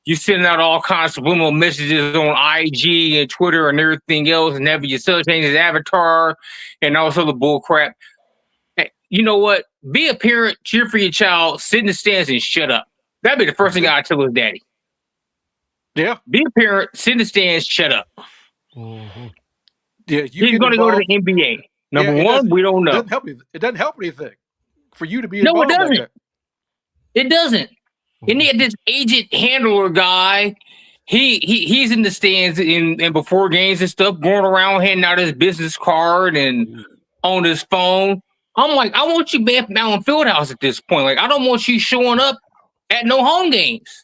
S5: you sending out all kinds of subliminal messages on IG and Twitter and everything else, and having your son change his avatar and all sort of bull crap. Hey, you know what? Be a parent, cheer for your child, sit in the stands and shut up. That'd be the first thing I'd tell his daddy.
S3: Yeah.
S5: Be a parent, sit in the stands, shut up.
S3: Mm-hmm. Yeah,
S5: he's going to go to the NBA. Number one, we don't know.
S3: It doesn't help anything for you to be
S5: involved. No, it doesn't.
S3: Like
S5: it doesn't. And he had this agent handler guy. He's in the stands and before games and stuff, going around handing out his business card and on his phone. I'm like, I want you back now in Fieldhouse at this point. Like, I don't want you showing up at no home games.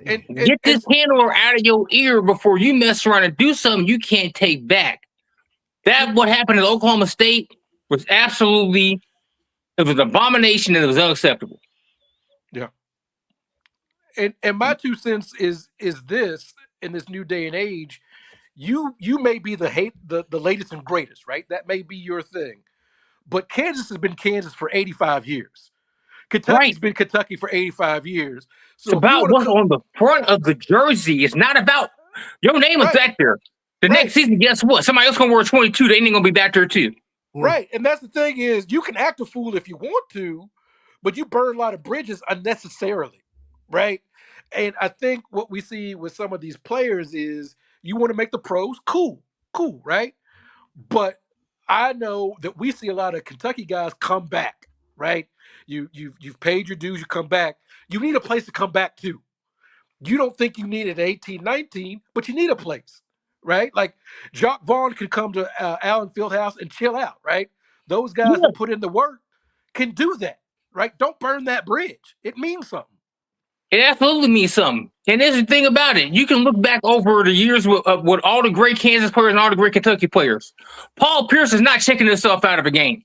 S5: Get this handler out of your ear before you mess around and do something you can't take back. That what happened at Oklahoma State was absolutely, it was an abomination and it was unacceptable.
S3: Yeah. And my 2 cents is this, in this new day and age, you may be the latest and greatest, right? That may be your thing. But Kansas has been Kansas for 85 years. Kentucky's been Kentucky for 85 years. So
S5: it's about what's on the front of the jersey. It's not about your name is back there. The next season, guess what? Somebody else gonna wear 22. They ain't gonna be back there too.
S3: Right. And that's the thing is, you can act a fool if you want to, but you burn a lot of bridges unnecessarily, right? And I think what we see with some of these players is you want to make the pros cool, right? But I know that we see a lot of Kentucky guys come back, right? You've paid your dues, you come back. You need a place to come back to. You don't think you need an 18, 19, but you need a place, right? Like Jacques Vaughn can come to Allen Fieldhouse and chill out, right? Those guys that put in the work can do that, right? Don't burn that bridge. It means something.
S5: It absolutely means something. And there's the thing about it. You can look back over the years with all the great Kansas players and all the great Kentucky players. Paul Pierce is not checking himself out of a game.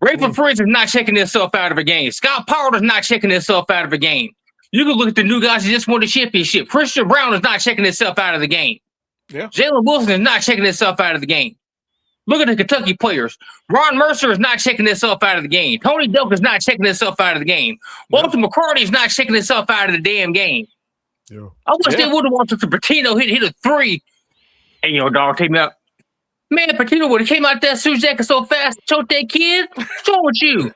S5: Rayford Fritz is not checking himself out of a game. Scott Pollard is not checking himself out of a game. You can look at the new guys that just won the championship. Christian Brown is not checking himself out of the game.
S3: Yeah.
S5: Jalen Wilson is not checking himself out of the game. Look at the Kentucky players. Ron Mercer is not checking himself out of the game. Tony Delk is not checking himself out of the game. Walter McCarty is not checking himself out of the damn game.
S2: Yeah.
S5: I wish they would have wanted to Patino hit a 3. Hey, dog, take me out. Man, Patino would have came out that suit jacket so fast, choked that kid. What's wrong with you?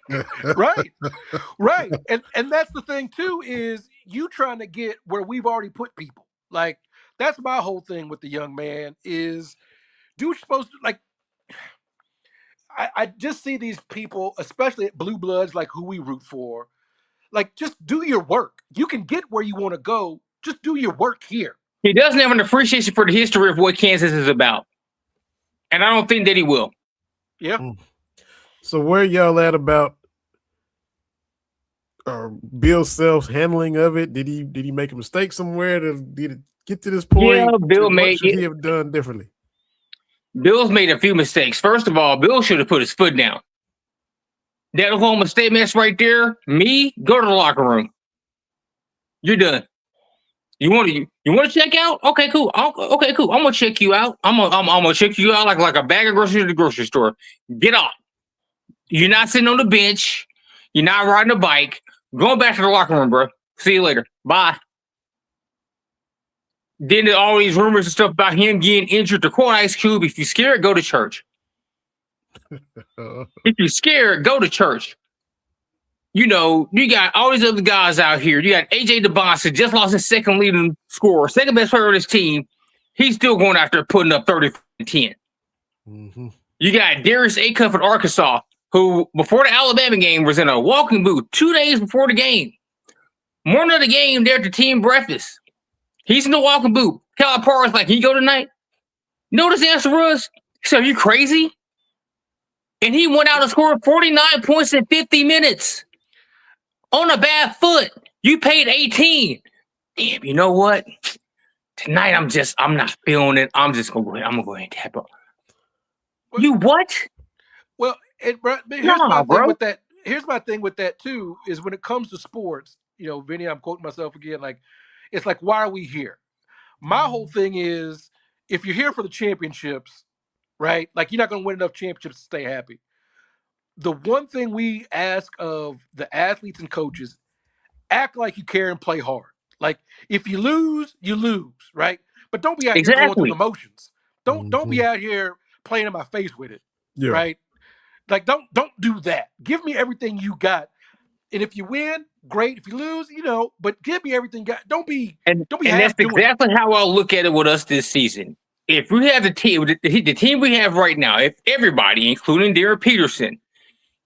S3: Right. And that's the thing too, is you trying to get where we've already put people. Like, that's my whole thing with the young man is do what you're supposed to. Like, I just see these people, especially at Blue Bloods, like who we root for. Like, just do your work. You can get where you want to go. Just do your work here.
S5: He doesn't have an appreciation for the history of what Kansas is about. And I don't think that he will.
S3: Yeah.
S2: So where y'all at about Bill Self's handling of it? Did he make a mistake somewhere? Did it get to this point?
S5: Yeah, Bill made
S2: what should he have done differently?
S5: Bill's made a few mistakes. First of all, Bill should have put his foot down. That Oklahoma State mess right there, go to the locker room. You're done. You want to check out? Okay, cool. Okay, cool. I'm gonna check you out. I'm gonna check you out like a bag of groceries at the grocery store. Get off. You're not sitting on the bench. You're not riding a bike. Going back to the locker room, bro. See you later. Bye. Then there all these rumors and stuff about him getting injured. To quote Ice Cube, if you're scared, go to church. If you're scared, go to church. You know, you got all these other guys out here. You got AJ DeBosa, just lost his second leading scorer, second best player on his team. He's still going out there putting up 30 and 10.
S2: Mm-hmm.
S5: You got Darius Acuff at Arkansas, who before the Alabama game was in a walking boot 2 days before the game. Morning of the game, there at the team breakfast. He's in the walking boot. Calipari's like, can you go tonight? You know what his answer was? He said, are you crazy? And he went out and scored 49 points in 50 minutes. On a bad foot. You paid 18. Damn, you know what? Tonight I'm not feeling it. I'm gonna go ahead and tap up. You what?
S3: Well, here's my thing with that too, is when it comes to sports, you know, Vinny, I'm quoting myself again, like, it's like, why are we here? My whole thing is, if you're here for the championships, right? Like, you're not going to win enough championships to stay happy. The one thing we ask of the athletes and coaches, act like you care and play hard. Like, if you lose, right? But don't be out here going through the motions. Don't be out here playing in my face with it, right? Like, don't do that. Give me everything you got. And if you win, great. If you lose, you know, but give me everything you got. Don't be
S5: that's exactly how I'll look at it with us this season. If we have the team we have right now, if everybody, including Derek Peterson,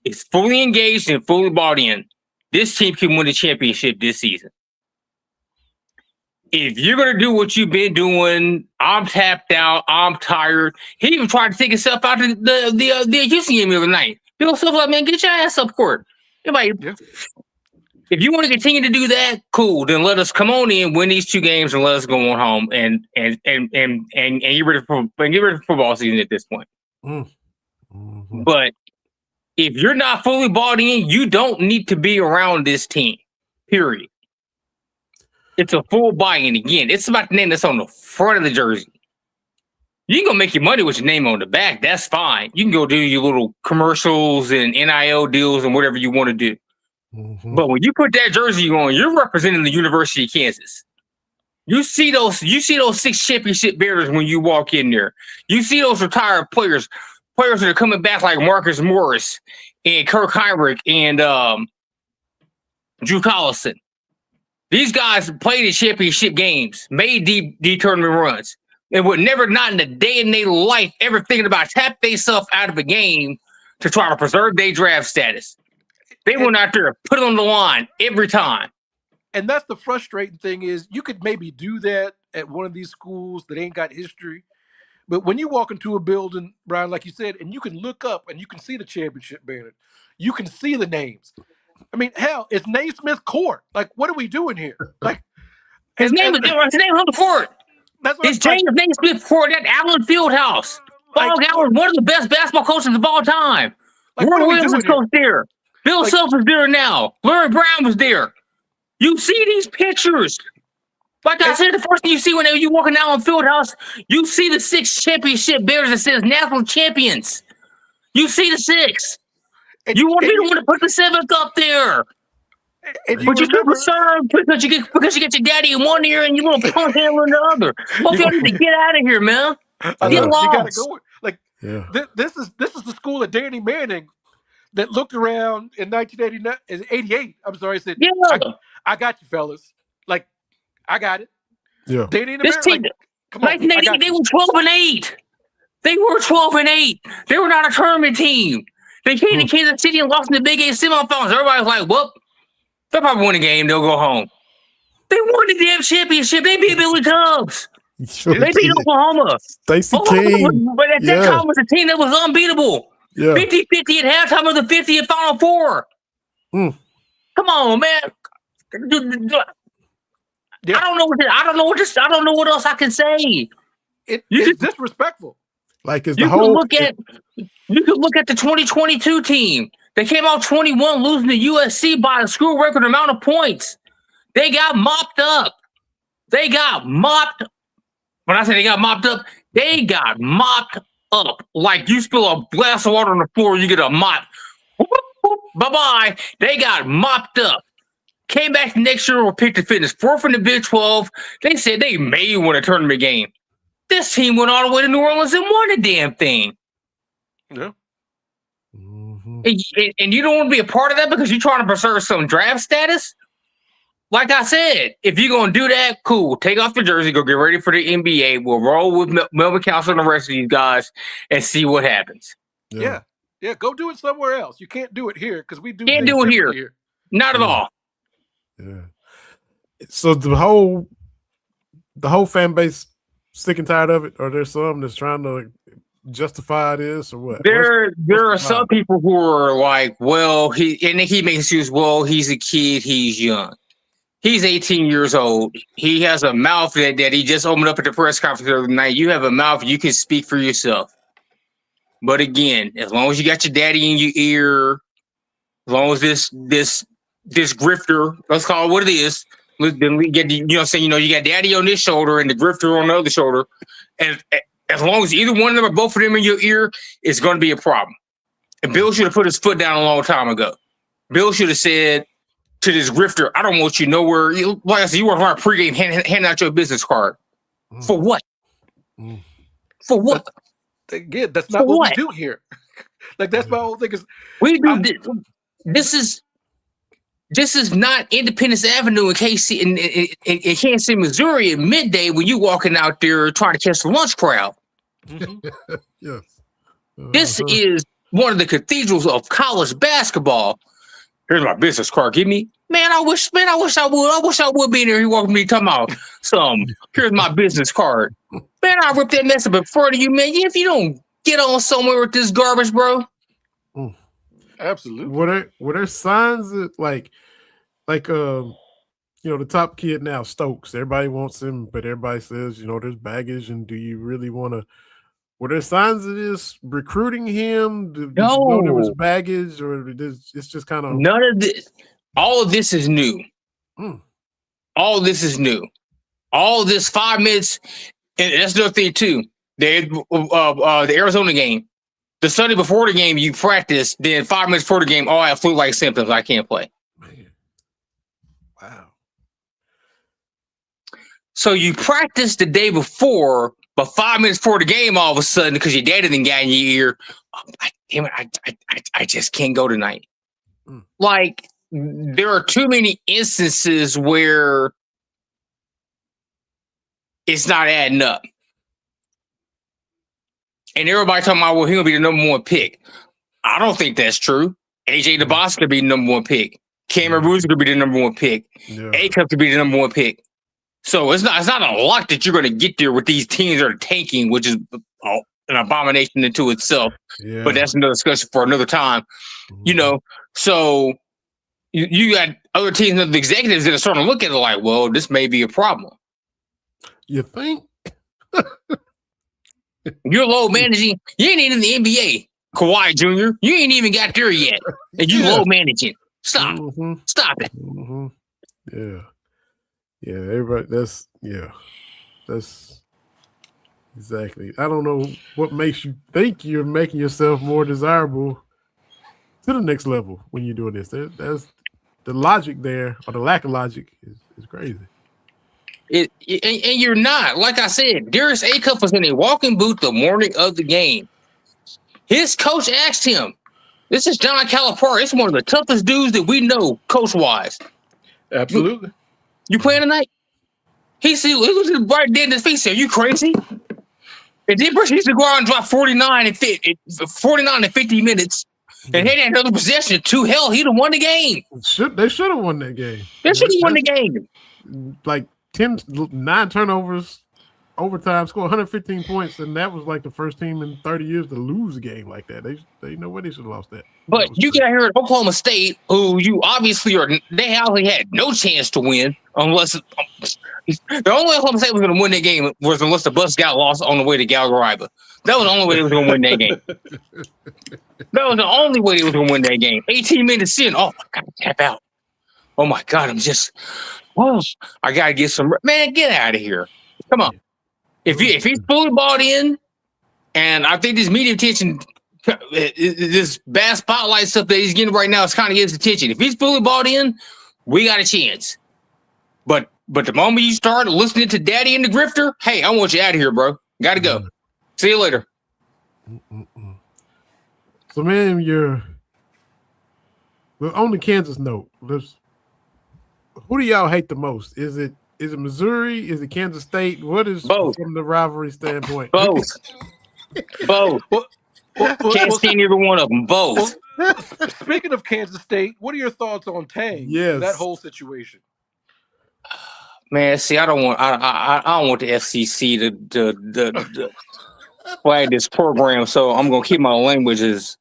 S5: is fully engaged and fully bought in, this team can win the championship this season. If you're going to do what you've been doing, I'm tapped out, I'm tired. He even tried to take himself out of the Houston game the other night. Bill Self like, man, get your ass up court. If you want to continue to do that, cool. Then let us come on in, win these 2 games, and let us go on home and get ready for football season at this point.
S2: Mm-hmm.
S5: But if you're not fully bought in, you don't need to be around this team. Period. It's a full buy-in. Again, it's about the name that's on the front of the jersey. You can go make your money with your name on the back. That's fine. You can go do your little commercials and NIL deals and whatever you want to do.
S2: Mm-hmm.
S5: But when you put that jersey on, you're representing the University of Kansas. You see those 6 championship bearers when you walk in there. You see those retired players that are coming back like Marcus Morris and Kirk Heinrich and Drew Collison. These guys played in championship games, made deep tournament runs, and would never, not in a day in their life, ever thinking about tap themselves out of a game to try to preserve their draft status. They went out there and put it on the line every time.
S3: And that's the frustrating thing is you could maybe do that at one of these schools that ain't got history. But when you walk into a building, Brian, like you said, and you can look up and you can see the championship banner, you can see the names. I mean, hell, it's Naismith Court. Like, what are we doing here? Like,
S5: his name on the court. It's James Naismith Court at Allen Fieldhouse. Paul Allen, one of the best basketball coaches of all time. Warren Williams was coach there. Bill Self is there now. Larry Brown was there. You see these pictures. Like I said, the first thing you see when you walk in Allen Fieldhouse, you see the 6 championship bears that says national champions. You see the 6. You want to be the one to put the 7th up there. But you're too concerned because you get your daddy in one ear and you little punk handler in the other. Well, you need to get out of here, man. Get lost.
S3: You gotta go. Like, this is the school of Danny Manning that looked around in 1988. I'm sorry, said, I got you, fellas. Like, I got it.
S2: Yeah.
S3: Danny and
S5: this team,
S3: like, come on,
S5: 1988, they were 12-8. They were 12-8. They were not a tournament team. They came to Kansas City and lost in the Big 8 semifinals. Everybody's like, well, they'll probably win a game. They'll go home. They won the damn championship. They beat Billy Tubbs. They beat Oklahoma.
S2: Stacey King.
S5: But at that time was a team that was unbeatable. 50-50 at halftime of the 50th Final Four. Come on, man. I don't know what else I can say.
S3: It's disrespectful.
S2: Like
S5: you could look at the 2022 team. They came out 21, losing to USC by a school record amount of points. They got mopped up. When I say they got mopped up, they got mopped up. Like you spill a glass of water on the floor, you get a mop. Bye-bye. They got mopped up. Came back the next year or picked to finish 4th in the Big 12. They said they may win a tournament game. This team went all the way to New Orleans and won the damn thing.
S3: Yeah.
S2: Mhm.
S5: And you don't want to be a part of that because you're trying to preserve some draft status? Like I said, if you're going to do that, cool. Take off the jersey, go get ready for the NBA. We'll roll with Melvin Council and the rest of these guys and see what happens.
S3: Yeah. Go do it somewhere else. You can't do it here because we do
S5: Can't
S3: things
S5: do it here.
S3: differently
S5: Not at all.
S2: Yeah. So the whole fan base sick and tired of it, or there's some that's trying to justify this or what?
S5: There are
S2: the
S5: some
S2: vibe?
S5: people who are like, well, he makes excuse, well, he's a kid, he's young. He's 18 years old. He has a mouth that he just opened up at the press conference the other night. You have a mouth, you can speak for yourself. But again, as long as you got your daddy in your ear, as long as this grifter, let's call it what it is, then we get you know what I'm saying, you got daddy on this shoulder and the grifter on the other shoulder. And as long as either one of them or both of them in your ear, it's going to be a problem. And Bill should have put his foot down a long time ago. Bill should have said to this grifter, I don't want you nowhere. Like I said, you want to pregame hand out your business card. For what? For what?
S3: Again, that's not what we do here. Like, that's my whole thing.
S5: We do this. This is not Independence Avenue in KC in Kansas City, Missouri at midday when you walking out there trying to catch the lunch crowd.
S2: Yes.
S5: This is one of the cathedrals of college basketball. Here's my business card. Give me, man. I wish I would be there. He walked me talking about here's my business card. Man, I'll rip that mess up in front of you, man. If you don't get on somewhere with this garbage, bro.
S3: Absolutely.
S2: Were there signs that like the top kid now, Stokes, everybody wants him, but everybody says, there's baggage, and do you really want to? Were there signs of this recruiting him? Did you know there was baggage, or it's just kind of
S5: none of this? All of this is new. All of this is new. All of this 5 minutes, and that's another thing too. The Arizona game, the Sunday before the game, you practice. Then 5 minutes before the game, I have flu-like symptoms. I can't play.
S2: Man. Wow.
S5: So you practice the day before, but 5 minutes before the game, all of a sudden, because your daddy didn't got in your ear, damn it, I just can't go tonight. Like, there are too many instances where it's not adding up. And everybody talking about, well, he'll be the number 1 pick. I don't think that's true. AJ DeBoss could be the number 1 pick. Cameron Bruce could be the number 1 pick. A-Cup could be the number 1 pick. So it's not a lot that you're going to get there with these teams that are tanking, which is an abomination into itself. Yeah. But that's another discussion for another time. So you got other teams and the executives that are starting to look at it like, well, this may be a problem.
S2: You think?
S5: You're low managing. You ain't even in the NBA, Kawhi Jr. You ain't even got there yet. And you low managing. Stop. Stop it.
S2: Yeah. Yeah, everybody, that's exactly. I don't know what makes you think you're making yourself more desirable to the next level when you're doing this. That's the logic there, or the lack of logic is crazy.
S5: And you're not. Like I said, Darius A-Cup was in a walking boot the morning of the game. His coach asked him, this is John Calipari. It's one of the toughest dudes that we know, coach-wise.
S3: Absolutely.
S5: You playing tonight? He looked right dead in his face. Are you crazy? And then he used to go out and drop 49 and 50 minutes. And he had another possession. Hell, he'd have won the game.
S2: They should have won that game.
S5: They should have won the game.
S2: Like 9 turnovers, overtime, score 115 points, and that was like the first team in 30 years to lose a game like that. They know where they should have lost that.
S5: But you got here at Oklahoma State, who you obviously they obviously had no chance to win unless the only way Oklahoma State was going to win that game was unless the bus got lost on the way to Galgariba. That was the only way they was going to win that game. That was the only way they was going to win that game. 18 minutes in, oh my God, tap out. Oh my God, I got to get some. Man, get out of here. Come on. If he's fully bought in, and I think this media attention, this bad spotlight stuff that he's getting right now is kind of his attention. If he's fully bought in, we got a chance. But the moment you start listening to Daddy and the Grifter, hey, I want you out of here, bro. Got to go. See you later.
S2: So, man, well, on the Kansas note, who do y'all hate the most? Is it Missouri? Is it Kansas State? What is
S5: both
S2: from the rivalry standpoint?
S5: Both. Can't stand either one of them. Both.
S3: Speaking of Kansas State, what are your thoughts on Tang?
S2: Yes.
S3: That whole situation.
S5: Man, see, I don't want the FCC to flag this program, so I'm gonna keep my language as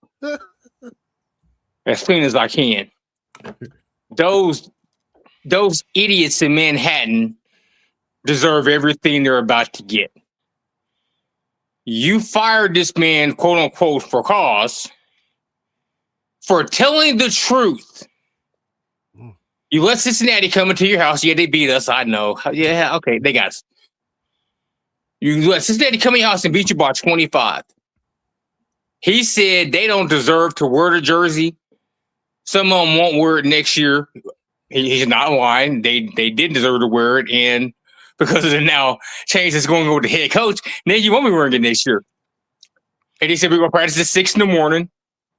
S5: clean as I can. Those idiots in Manhattan deserve everything they're about to get. You fired this man, quote unquote, for cause, for telling the truth. You let Cincinnati come into your house. Yeah, they beat us. I know. Yeah, okay, they got us. You let Cincinnati come in your house and beat you by 25. He said they don't deserve to wear the jersey. Some of them won't wear it next year. He's not lying. They did deserve to wear it, and because of the now change that's going on with the head coach, now you won't be wearing it next year. And he said we're going to practice at 6 in the morning.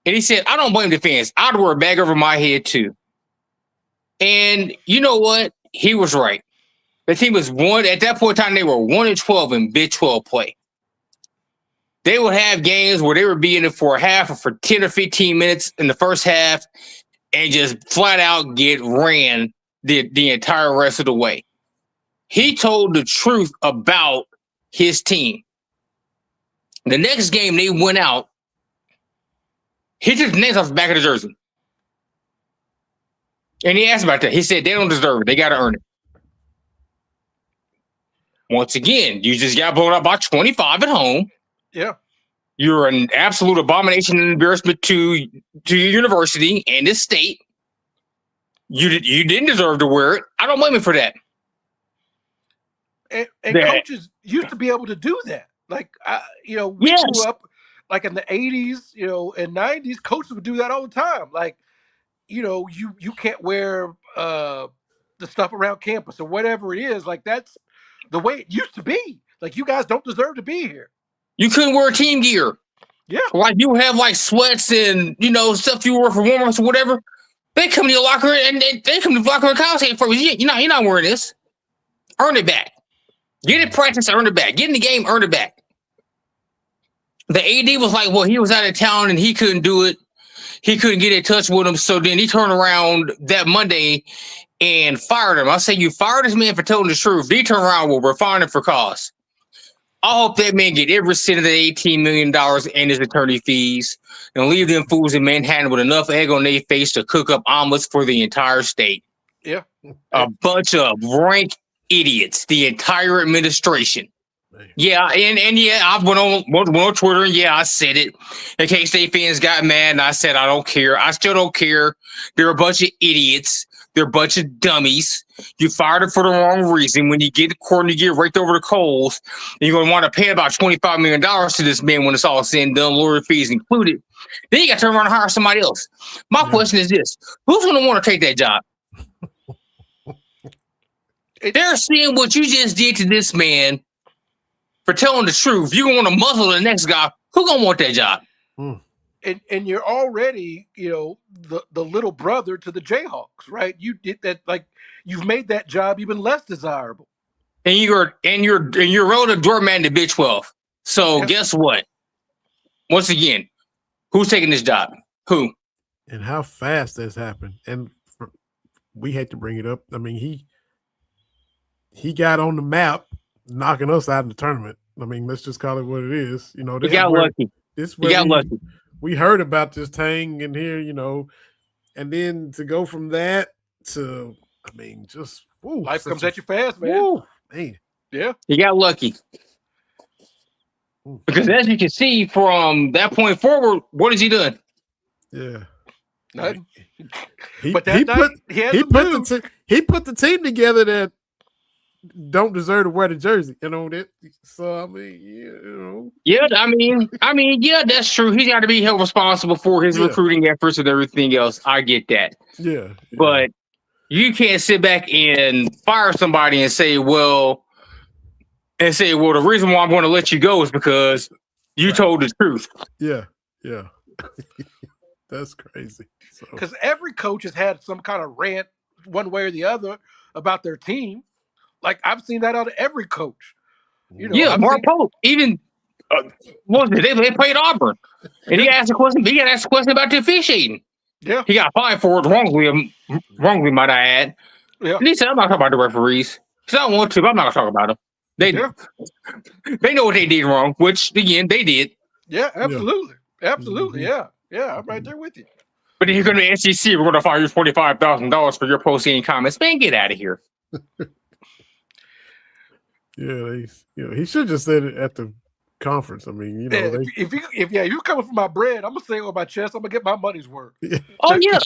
S5: And he said, I don't blame the fans. I'd wear a bag over my head too. And you know what? He was right. The team was at that point in time, they were 1-12 in Big 12 play. They would have games where they would be in it for a half or for 10 or 15 minutes in the first half and just flat out get ran the entire rest of the way. He told the truth about his team. The next game they went out, he took the names off the back of the jersey. And he asked about that. He said they don't deserve it. They got to earn it. Once again, you just got blown up by 25 at home.
S3: Yeah.
S5: You're an absolute abomination and embarrassment to your university and this state. You didn't deserve to wear it. I don't blame him for that.
S3: And coaches used to be able to do that. Like, we grew up like in the 80s, and 90s, coaches would do that all the time. Like, you can't wear the stuff around campus or whatever it is. Like, that's the way it used to be. Like, you guys don't deserve to be here.
S5: You couldn't wear team gear.
S3: Yeah.
S5: Like, you have like sweats and, stuff you wear for warm-ups or whatever. They come to your locker and they come to the locker and college and say, you're not wearing this. Earn it back. Get in practice, earn it back. Get in the game, earn it back. The AD was like, well, he was out of town and he couldn't do it. He couldn't get in touch with him. So then he turned around that Monday and fired him. I say, you fired this man for telling the truth. He turned around, well, we're firing him for cause. I hope that man get every cent of the $18 million and his attorney fees and leave them fools in Manhattan with enough egg on their face to cook up omelets for the entire state.
S3: Yeah.
S5: A bunch of rank idiots, the entire administration. Yeah, and I went on Twitter and I said it. In case State fans got mad, and I said I don't care. I still don't care. They're a bunch of idiots. They're a bunch of dummies. You fired them for the wrong reason. When you get to court and you get raked over the coals, and you're going to want to pay about $25 million to this man when it's all said and done, lawyer fees included. Then you got to turn around and hire somebody else. My question is this: who's going to want to take that job? They're seeing what you just did to this man for telling the truth. You want to muzzle the next guy. Who gonna want that job?
S3: And you're already, the little brother to the Jayhawks, right? You did that, like, you've made that job even less desirable.
S5: And you're rolling doorman to Big 12. So guess what? Once again, who's taking this job? Who?
S2: And how fast that's happened. And we hate to bring it up. I mean, he got on the map, knocking us out of the tournament. I mean, let's just call it what it is.
S5: He got lucky. Lucky.
S2: We heard about this Tang in here, and then to go from that to, I mean, just
S3: life comes at you fast, man.
S2: Woo, man.
S3: Yeah,
S5: he got lucky. Because as you can see from that point forward, what has he done?
S2: Yeah,
S3: nothing.
S2: He put the team together that don't deserve to wear the jersey, that. So I mean,
S5: Yeah, I mean, that's true. He's got to be held responsible for his recruiting efforts and everything else. I get that.
S2: Yeah.
S5: But you can't sit back and fire somebody and say, well, the reason why I'm going to let you go is because you told the truth.
S2: Yeah. That's crazy.
S3: Because every coach has had some kind of rant one way or the other about their team. Like, I've seen that out of every coach. You know,
S5: yeah,
S3: I've
S5: Mark
S3: seen-
S5: Pope, even they played Auburn. And he asked a question. He got asked a question about the officiating.
S3: Yeah.
S5: He got fined for it wrongly, might I add.
S3: Yeah.
S5: And he said, I'm not talking about the referees. He said, I don't want to, but I'm not going to talk about them. They know what they did wrong, which, again, they did.
S3: Yeah, absolutely. Absolutely.
S2: Mhm.
S3: Yeah, I'm right there with you.
S5: But if you're going to SEC, we're going to fire you $45,000 for your post-game comments. Man, get out of here.
S2: Yeah, he should just said it at the conference. I mean,
S3: If you're coming for my bread, I'm gonna say it on my chest. I'm gonna get my money's worth.
S5: Oh, yeah.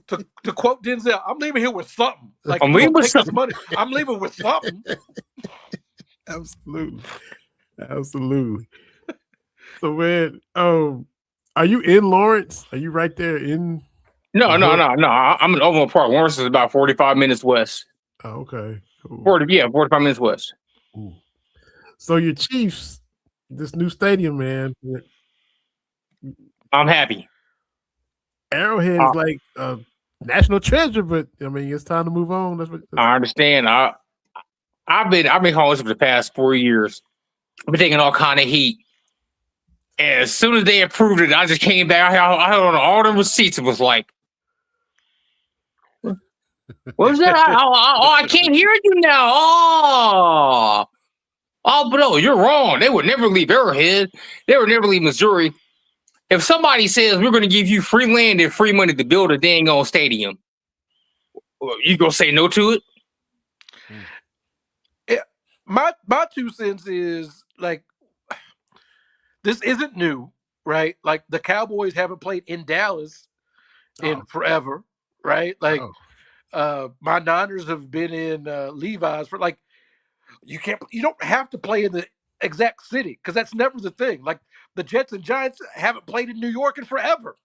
S3: To quote Denzel, I'm leaving here with something. Like,
S5: I'm leaving with
S3: take this
S5: something.
S3: money. I'm leaving with something.
S2: Absolutely. So, man, are you in Lawrence? Are you right there in?
S5: No. I'm in Overland Park. Lawrence is about 45 minutes west.
S2: Oh, okay. Cool.
S5: 45 minutes west.
S2: Ooh. So your Chiefs, this new stadium, man.
S5: I'm happy.
S2: Arrowhead is like a national treasure, but I mean, it's time to move on.
S5: I understand. I've been calling this for the past 4 years. I've been taking all kind of heat. And as soon as they approved it, I just came back. I had on all the receipts. It was like, what was that? I can't hear you now. Oh, but no, you're wrong. They would never leave Arrowhead. They would never leave Missouri. If somebody says we're going to give you free land and free money to build a dang old stadium, you gonna say no to it?
S3: Yeah, my 2 cents is like, this isn't new, right? Like, the Cowboys haven't played in Dallas in forever, right? Like, my Niners have been in Levi's for like, you don't have to play in the exact city, because that's never the thing. Like, the Jets and Giants haven't played in New York in forever.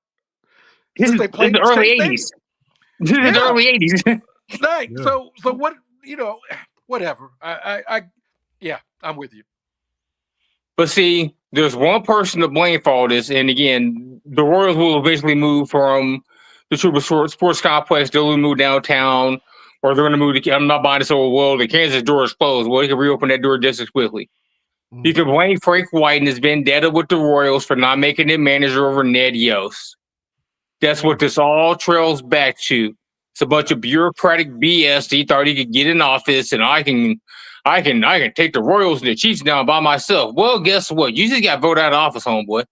S5: This is
S3: They played
S5: the early 80s. This is the early 80s.
S3: Like, so what, whatever. I'm with you.
S5: But see, there's one person to blame for all this. And again, the Royals will eventually move from the Trooper Sports Complex. They'll move downtown, or they're going to move to, I'm not buying this old world. The Kansas door is closed. Well, you can reopen that door just as quickly. Mm-hmm. You can blame Frank White and his vendetta with the Royals for not making him manager over Ned Yost. That's what this all trails back to. It's a bunch of bureaucratic BS. He thought he could get in office and I can take the Royals and the Chiefs down by myself. Well, guess what? You just got voted out of office, homeboy.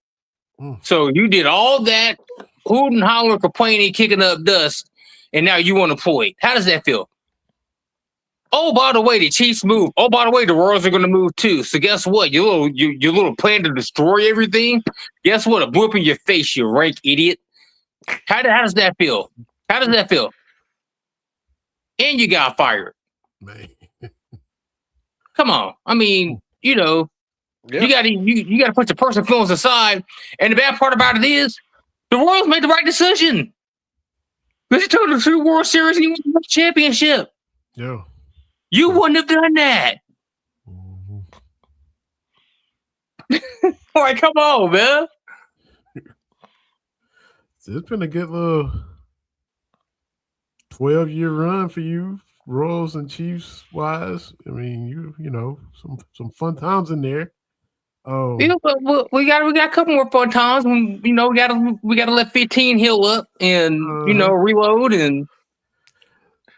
S5: So you did all that hooting, hollering, complaining, kicking up dust, and now you unemployed. How does that feel? Oh, by the way, the Chiefs move. Oh, by the way, the Royals are going to move too. So guess what? Your little plan to destroy everything. Guess what? A blip in your face, you rank idiot. How does that feel? How does that feel? And you got fired. Man. Come on. I mean, you got to put your personal feelings aside. And the bad part about it is, the Royals made the right decision. Because you took them to the World Series and you won the championship.
S2: Yeah.
S5: You wouldn't have done that. Like, come on, man.
S2: It's been a good little 12-year run for you, Royals and Chiefs wise. I mean, you know, some fun times in there.
S5: Yeah, but we got a couple more fun times. When, we gotta let 15 heal up and reload and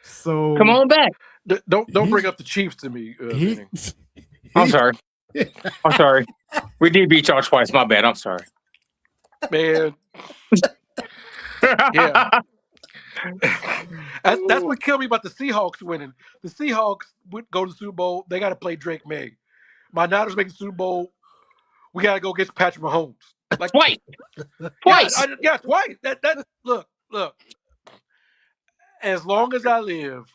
S2: so
S5: come on back.
S3: Don't bring up the Chiefs to me.
S5: I'm sorry. I'm sorry. We did beat y'all twice. My bad. I'm sorry,
S3: man. Yeah. That's what killed me about the Seahawks winning. The Seahawks would go to the Super Bowl. They got to play Drake May. My Niners make the Super Bowl. We got to go against Patrick Mahomes. Like
S5: twice.
S3: Twice. That look. As long as I live,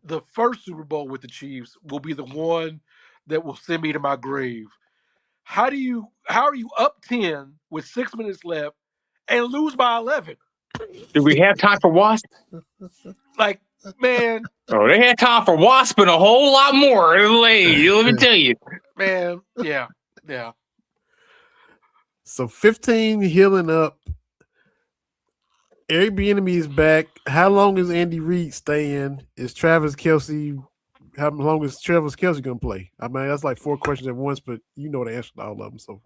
S3: the first Super Bowl with the Chiefs will be the one that will send me to my grave. How are you up 10 with 6 minutes left and lose by 11?
S5: Do we have time for what?
S3: Like, Man,
S5: Oh, they had time for Waspin a whole lot more. Let me tell you.
S3: yeah.
S2: So 15 healing up. Eric Bieniemy is back. How long is Andy Reid staying? Is Travis Kelce? How long is Travis Kelce gonna play? I mean, that's like 4 questions at once, but you know the answer to all of them. So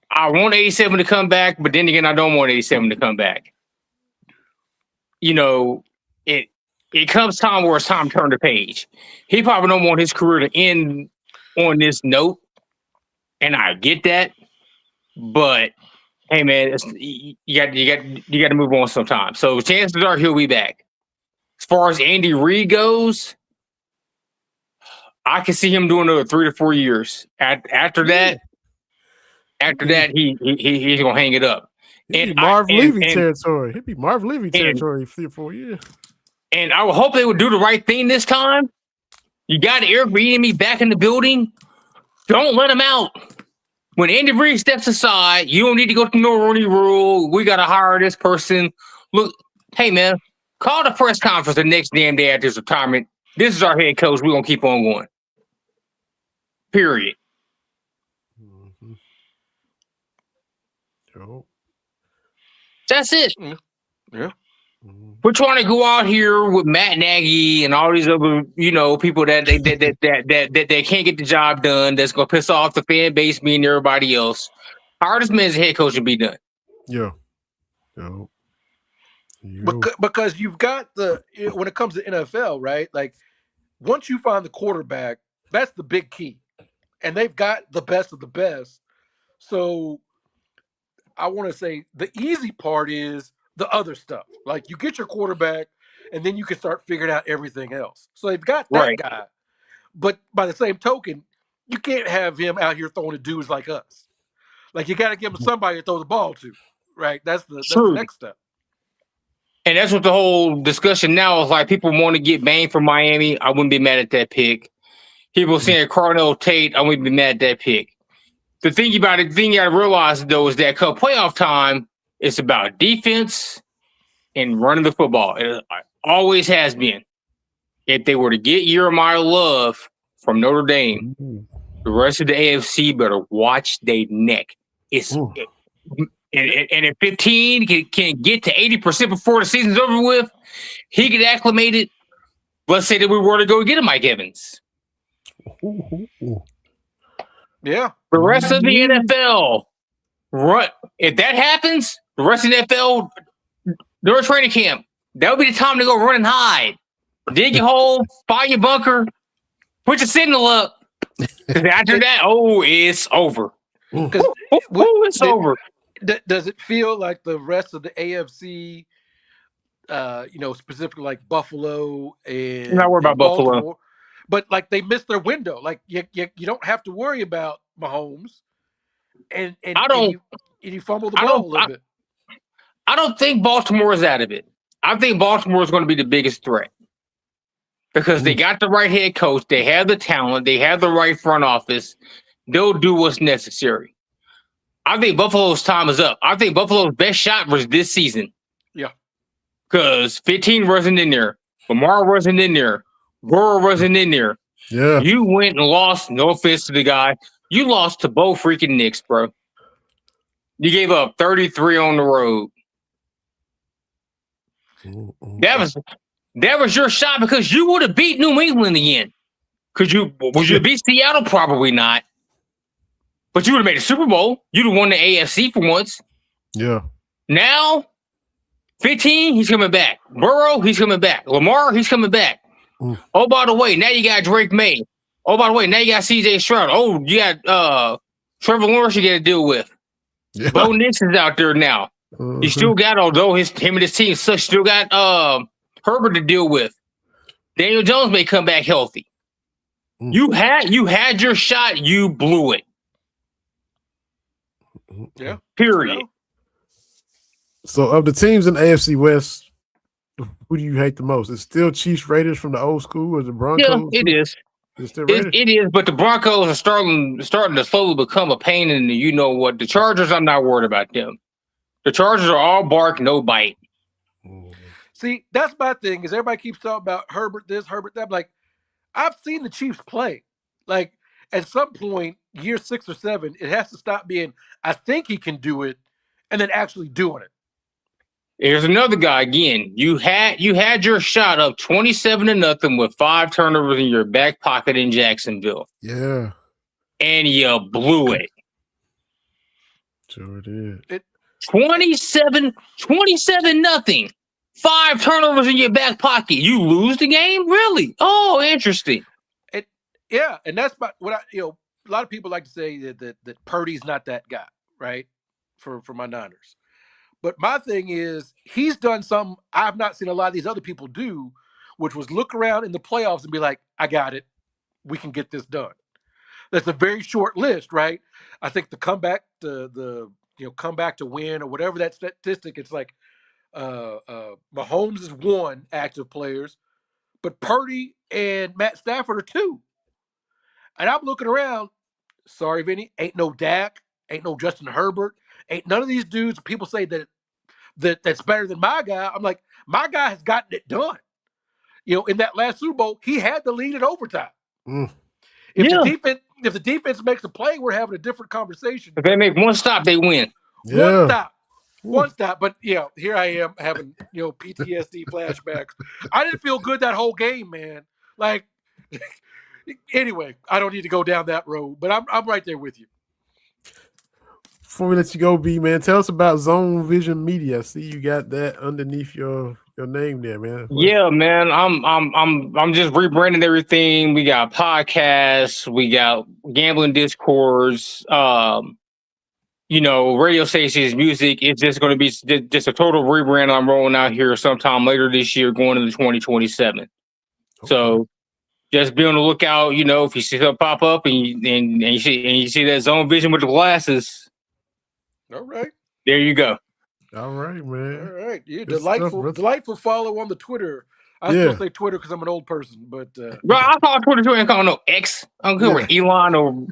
S5: I want 87 to come back, but then again, I don't want 87 to come back. You know, it comes time where it's time to turn the page. He probably don't want his career to end on this note, and I get that. But hey, man, you got to move on sometime. So chances are he'll be back. As far as Andy Reid goes, I can see him doing another 3 to 4 years. After that, he's gonna hang it up.
S2: It'd be Marv Levy territory. It'd be Marv Levy territory 3 or 4 years.
S5: And I would hope they would do the right thing this time. You got Eric Bieniemy back in the building. Don't let him out. When Andy Reid steps aside, you don't need to go to no Rooney Rule. We got to hire this person. Look, hey, man, call the press conference the next damn day after his retirement. This is our head coach. We're going to keep on going. Period.
S2: Mm-hmm. Oh.
S5: That's it.
S3: Yeah.
S2: Mm-hmm.
S5: We're trying to go out here with Matt Nagy and all these other, people that can't get the job done. That's gonna piss off the fan base, me and everybody else. Hire this man as a head coach and be done.
S2: Yeah.
S3: Because you've got when it comes to NFL, right? Like once you find the quarterback, that's the big key, and they've got the best of the best. So I want to say the easy part is the other stuff. Like you get your quarterback and then you can start figuring out everything else. So they've got that guy. But by the same token, you can't have him out here throwing to dudes like us. Like you got to give him somebody to throw the ball to, right? That's the next step.
S5: And that's what the whole discussion now is like. People want to get bang for Miami. I wouldn't be mad at that pick. People saying Carnell Tate, I wouldn't be mad at that pick. The thing about it, the thing you got to realize though is that come playoff time, it's about defense and running the football. It always has been. If they were to get Jeremiah Love from Notre Dame, the rest of the AFC better watch their neck. And if 15 can get to 80% before the season's over with, he get acclimated. Let's say that we were to go get a Mike Evans.
S3: Yeah.
S5: The rest of the NFL, if that happens, the rest of the NFL, they're a training camp. That would be the time to go run and hide. Dig your hole, fire your bunker, put your signal up. After that, it's over. It's over.
S3: Does it feel like the rest of the AFC, specifically like Buffalo and
S5: I'm not worried about Buffalo,
S3: but like they missed their window. Like you don't have to worry about Mahomes, and you fumble the ball a little bit.
S5: I don't think Baltimore is out of it. I think Baltimore is going to be the biggest threat because they got the right head coach, they have the talent, they have the right front office. They'll do what's necessary. I think Buffalo's time is up. I think Buffalo's best shot was this season.
S3: Yeah.
S5: Because 15 wasn't in there. Lamar wasn't in there. Burrow wasn't in there.
S2: Yeah.
S5: You went and lost, no offense to the guy. You lost to Bo freaking Knicks, bro. You gave up 33 on the road. That was your shot because you would have beat New England again. Would you beat Seattle? Probably not. But you would have made a Super Bowl. You'd have won the AFC for once.
S2: Yeah.
S5: Now, 15, he's coming back. Burrow, he's coming back. Lamar, he's coming back. Oh, by the way, now you got Drake May. Oh, by the way, now you got CJ Stroud. Oh, you got Trevor Lawrence you got to deal with.
S2: Yeah.
S5: Bo Nix is out there now. You still got, although him and his team still got Herbert to deal with. Daniel Jones may come back healthy. You had your shot, you blew it.
S3: Yeah.
S5: Period.
S2: So of the teams in the AFC West, who do you hate the most? It's still Chiefs, Raiders from the old school, or the Broncos?
S5: Yeah, it is.
S2: It's still Raiders?
S5: It is, but the Broncos are starting to slowly become a pain in the you-know-what. The Chargers, I'm not worried about them. The Chargers are all bark, no bite.
S3: See, that's my thing. Is everybody keeps talking about Herbert this, Herbert that. I'm like, I've seen the Chiefs play. Like at some point, year 6 or 7, it has to stop being I think he can do it, and then actually doing it.
S5: Here's another guy again. You had your shot up 27-0 with 5 turnovers in your back pocket in Jacksonville.
S2: Yeah.
S5: And you blew it.
S2: Sure did.
S5: 27-0. 5 turnovers in your back pocket. You lose the game? Really? Oh, interesting.
S3: Yeah, and that's what a lot of people like to say that Purdy's not that guy, right? For my Niners. But my thing is, he's done something I've not seen a lot of these other people do, which was look around in the playoffs and be like, I got it. We can get this done. That's a very short list, right? I think the comeback, comeback to win or whatever that statistic, it's like Mahomes is 1 active players, but Purdy and Matt Stafford are 2. And I'm looking around, sorry, Vinny, ain't no Dak, ain't no Justin Herbert, ain't none of these dudes. People say that's better than my guy. I'm like, my guy has gotten it done. In that last Super Bowl, he had the lead in overtime. If the defense makes a play, we're having a different conversation.
S5: If they make one stop, they win.
S2: Yeah.
S3: One stop. But here I am having PTSD flashbacks. I didn't feel good that whole game, man. Like, anyway, I don't need to go down that road, but I'm right there with you.
S2: Before we let you go, B, man, tell us about Zone Vision Media. I see you got that underneath your name there, man.
S5: Yeah, man. I'm just rebranding everything. We got podcasts, we got gambling discords, radio stations, music. It's just going to be just a total rebrand I'm rolling out here sometime later this year, going into 2027. Okay. So just be on the lookout. If you see something pop up and you see that Zone Vision with the glasses.
S3: All right.
S5: There you go.
S2: All right, man.
S3: All right. Yeah, delightful follow on the Twitter. I still say Twitter because I'm an old person, but
S5: bro, I call Twitter too. I ain't call no X. I'm good with Elon or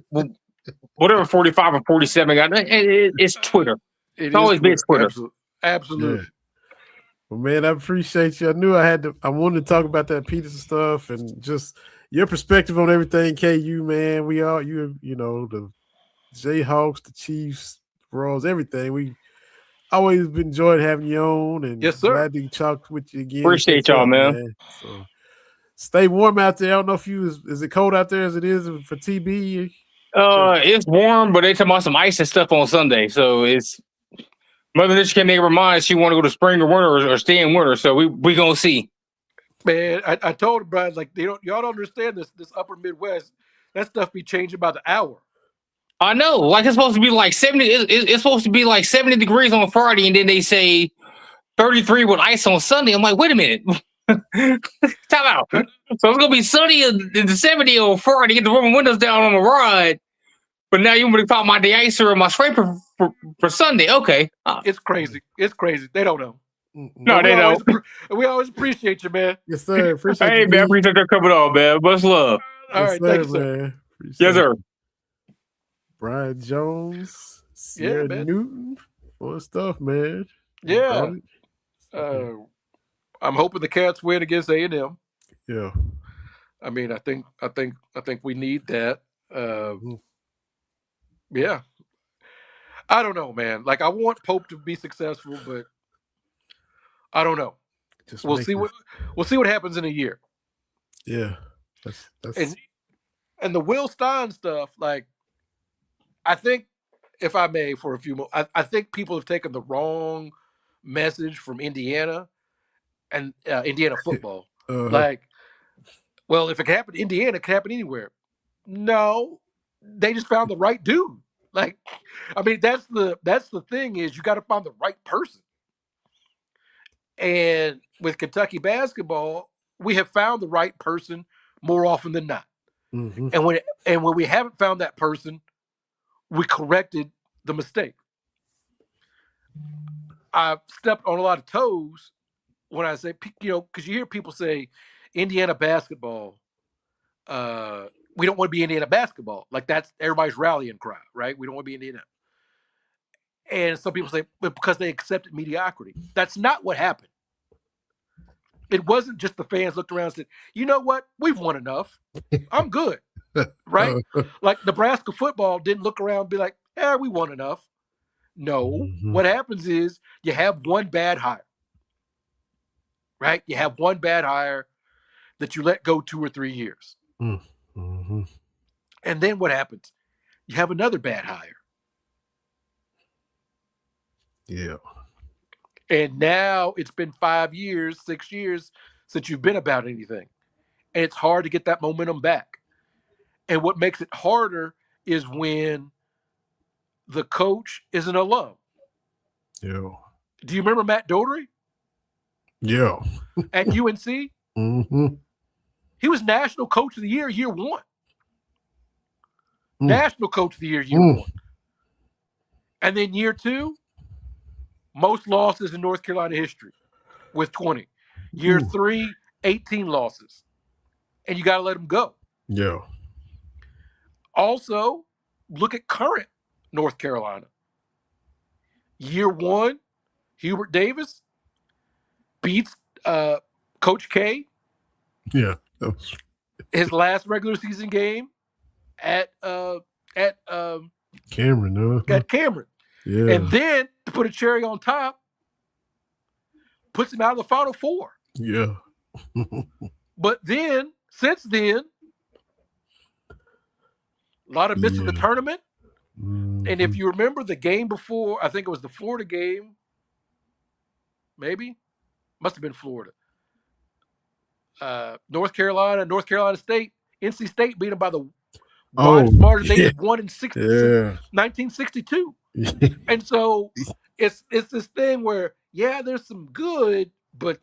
S5: whatever 45 or 47 got. It's Twitter. It's always been Twitter.
S3: Absolutely.
S2: Yeah. Well, man, I appreciate you. I knew I wanted to talk about that Peterson stuff and just your perspective on everything. KU, man, we all the Jayhawks, the Chiefs, Royals, everything. We always enjoyed having you on, and
S3: yes, sir.
S2: Glad to talk with you again.
S5: Appreciate y'all, man.
S2: So stay warm out there. I don't know if is it cold out there as it is for TB?
S5: It's warm, but they talking about some ice and stuff on Sunday. So it's Mother Nature can't make her mind. She want to go to spring or winter or stay in winter. So we gonna see.
S3: Man, I told Brian, like, y'all don't understand this upper Midwest. That stuff be changing by the hour.
S5: I know, like it's supposed to be like 70. It's supposed to be like 70 degrees on Friday, and then they say 33 with ice on Sunday. I'm like, wait a minute, time out. So it's gonna be sunny in the 70 on Friday. Get the room windows down on the ride, but now you want to talk my de-icer or my scraper for Sunday? Okay,
S3: it's crazy. It's crazy. They don't know.
S5: No, they don't.
S3: We always appreciate you, man.
S2: Yes, sir. Appreciate
S5: hey, man, appreciate you coming on, man. Much love.
S3: All right, thank you, sir.
S5: Yes, sir.
S2: Brian Jones, Sierra Newton, fun stuff, man.
S3: Yeah. I'm hoping the Cats win against A&M.
S2: Yeah.
S3: I mean, I think we need that. Yeah. I don't know, man. Like, I want Pope to be successful, but I don't know. We'll see what happens in a year.
S2: Yeah. That's...
S3: And the Will Stein stuff, like, I think, if I may, for a few more, I think people have taken the wrong message from Indiana and Indiana football. Like, well, if it can happen in Indiana, it can happen anywhere. No, they just found the right dude. Like, I mean, that's the thing is you got to find the right person. And with Kentucky basketball, we have found the right person more often than not.
S2: Mm-hmm.
S3: And when we haven't found that person, we corrected the mistake. I've stepped on a lot of toes when I say, because you hear people say Indiana basketball, we don't want to be Indiana basketball. Like, that's everybody's rallying cry, right? We don't want to be Indiana. And some people say, but because they accepted mediocrity. That's not what happened. It wasn't just the fans looked around and said, you know what? We've won enough. I'm good. Right? Like Nebraska football didn't look around and be like, we won enough. No. What happens is you have one bad hire. Right? You have one bad hire that you let go 2 or 3 years.
S2: Mm-hmm.
S3: And then what happens? You have another bad hire.
S2: Yeah.
S3: And now it's been 5 years, 6 years since you've been about anything. And it's hard to get that momentum back. And what makes it harder is when the coach is an alum.
S2: Yeah.
S3: Do you remember Matt Doherty
S2: Yeah.
S3: at UNC?
S2: Mm-hmm.
S3: He was National Coach of the Year 1.
S2: Mm.
S3: National Coach of the Year 1. And then year 2, most losses in North Carolina history with 20. Year 3, 18 losses. And you got to let him go.
S2: Yeah.
S3: Also, look at current North Carolina. Year 1, Hubert Davis beats Coach K.
S2: Yeah.
S3: His last regular season game at
S2: Cameron.
S3: At Cameron.
S2: Yeah.
S3: And then to put a cherry on top, puts him out of the Final Four.
S2: Yeah.
S3: But then, since then, a lot of missing the tournament.
S2: Mm-hmm.
S3: And if you remember the game before, I think it was the Florida game. Maybe. Must have been Florida. North Carolina State, NC State beat them by the widest margin. They had won in 1962. And so it's this thing where, there's some good, but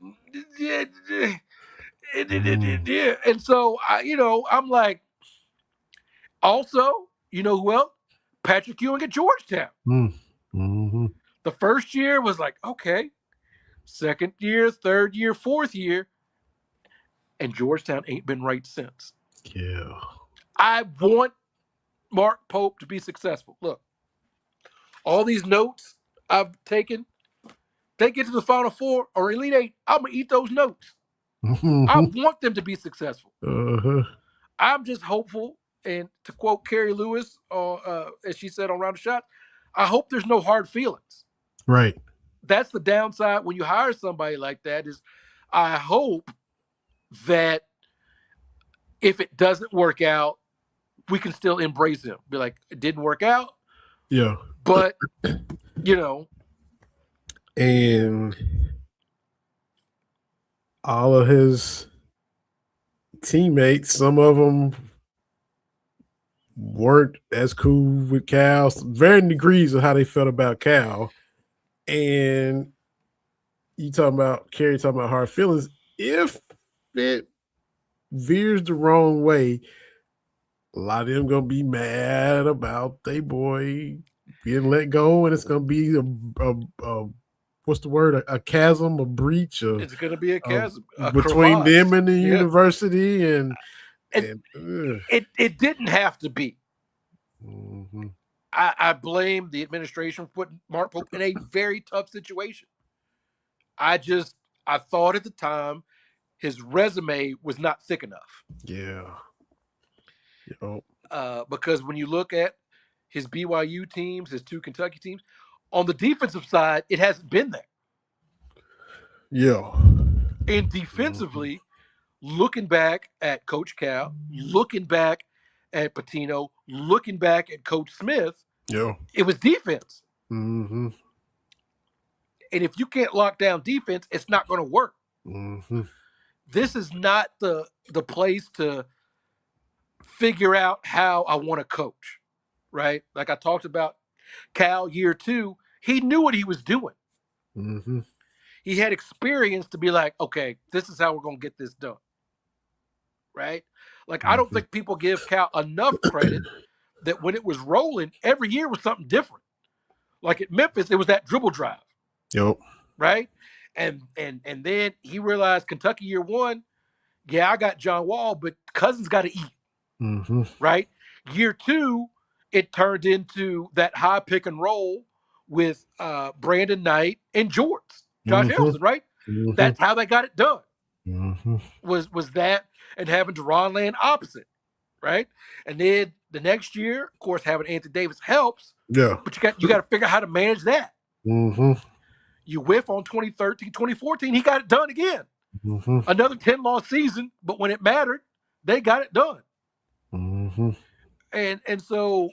S3: and so I'm like, also, you know who else? Patrick Ewing at Georgetown.
S2: Mm-hmm.
S3: The first year was like, okay. Second year, third year, fourth year, and Georgetown ain't been right since.
S2: Yeah.
S3: I want Mark Pope to be successful. Look, all these notes I've taken, they get to the Final Four or Elite Eight, I'm going to eat those notes. I want them to be successful. I'm just hopeful, and to quote Carrie Lewis, as she said on Round the Shot, I hope there's no hard feelings.
S2: Right.
S3: That's the downside when you hire somebody like that, is I hope that if it doesn't work out, we can still embrace him. Be like, it didn't work out.
S2: Yeah.
S3: But,
S2: And all of his teammates, some of them weren't as cool with Cal, varying degrees of how they felt about Cal. And you Carrie talking about hard feelings. If it veers the wrong way, a lot of them gonna be mad about they boy being let go, and it's gonna be a what's the word? A chasm, a breach.
S3: It's gonna be a chasm
S2: between them and the university, and
S3: it didn't have to be.
S2: Mm-hmm.
S3: I blame the administration for putting Mark Pope in a very tough situation. I thought at the time his resume was not thick enough.
S2: Yeah.
S3: Because when you look at his BYU teams, his 2 Kentucky teams, on the defensive side, it hasn't been there.
S2: Yeah.
S3: And defensively, looking back at Coach Cal, looking back at Pitino, looking back at Coach Smith, it was defense.
S2: Mm-hmm.
S3: And if you can't lock down defense, it's not going to work.
S2: Mm-hmm.
S3: This is not the place to figure out how I want to coach, right? Like I talked about Cal year 2, he knew what he was doing.
S2: Mm-hmm.
S3: He had experience to be like, okay, this is how we're going to get this done, right? Like, I don't think people give Cal enough credit that when it was rolling, every year was something different. Like at Memphis, it was that dribble drive.
S2: Yep.
S3: Right? And then he realized Kentucky year 1, I got John Wall, but Cousins got to eat.
S2: Mm-hmm.
S3: Right? Year 2, it turned into that high pick and roll with Brandon Knight and Josh Harrelson, right?
S2: Mm-hmm.
S3: That's how they got it done. was that, and having Deron land opposite, right? And then the next year, of course, having Anthony Davis helps.
S2: Yeah.
S3: But you got to figure out how to manage that.
S2: Mm-hmm.
S3: You whiff on 2013, 2014, he got it done again.
S2: Mm-hmm.
S3: Another 10-loss season, but when it mattered, they got it done.
S2: Mm-hmm.
S3: And so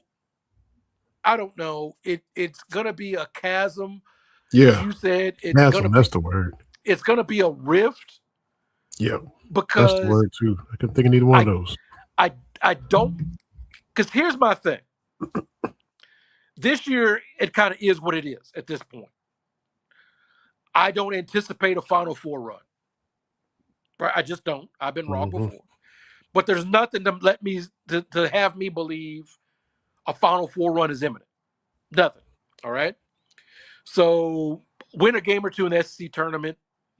S3: I don't know. It's gonna be a chasm.
S2: Yeah.
S3: You said it's
S2: Chasm,
S3: gonna
S2: that's the word.
S3: It's gonna be a rift.
S2: Yeah.
S3: Because
S2: that's the word too. I couldn't think of neither one of those.
S3: I don't, because here's my thing. This year it kind of is what it is at this point. I don't anticipate a Final Four run. Right? I just don't. I've been wrong before. But there's nothing to let me to have me believe a Final Four run is imminent. Nothing. All right. So win a game or two in the SEC tournament,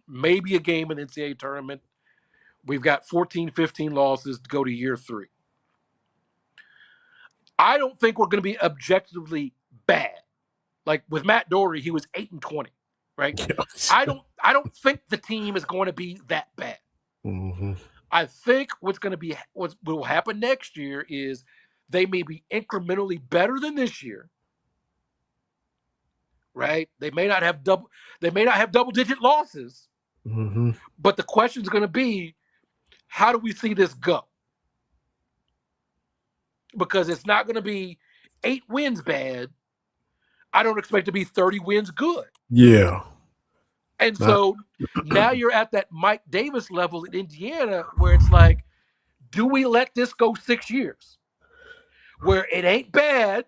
S3: maybe a game in the NCAA tournament. We've got 14, 15 losses to go to year 3. I don't think we're going to be objectively bad. Like with Matt Doherty, he was 8-20, right? Yes. I don't think the team is going to be that bad. Mm-hmm. I think what will happen next year is they may be incrementally better than this year, right? They may not have double-digit losses, but the question is going to be, how do we see this go? Because it's not going to be 8 wins bad. I don't expect to be 30 wins good.
S2: Yeah.
S3: And so now you're at that Mike Davis level in Indiana where it's like, do we let this go 6 years? Where it ain't bad,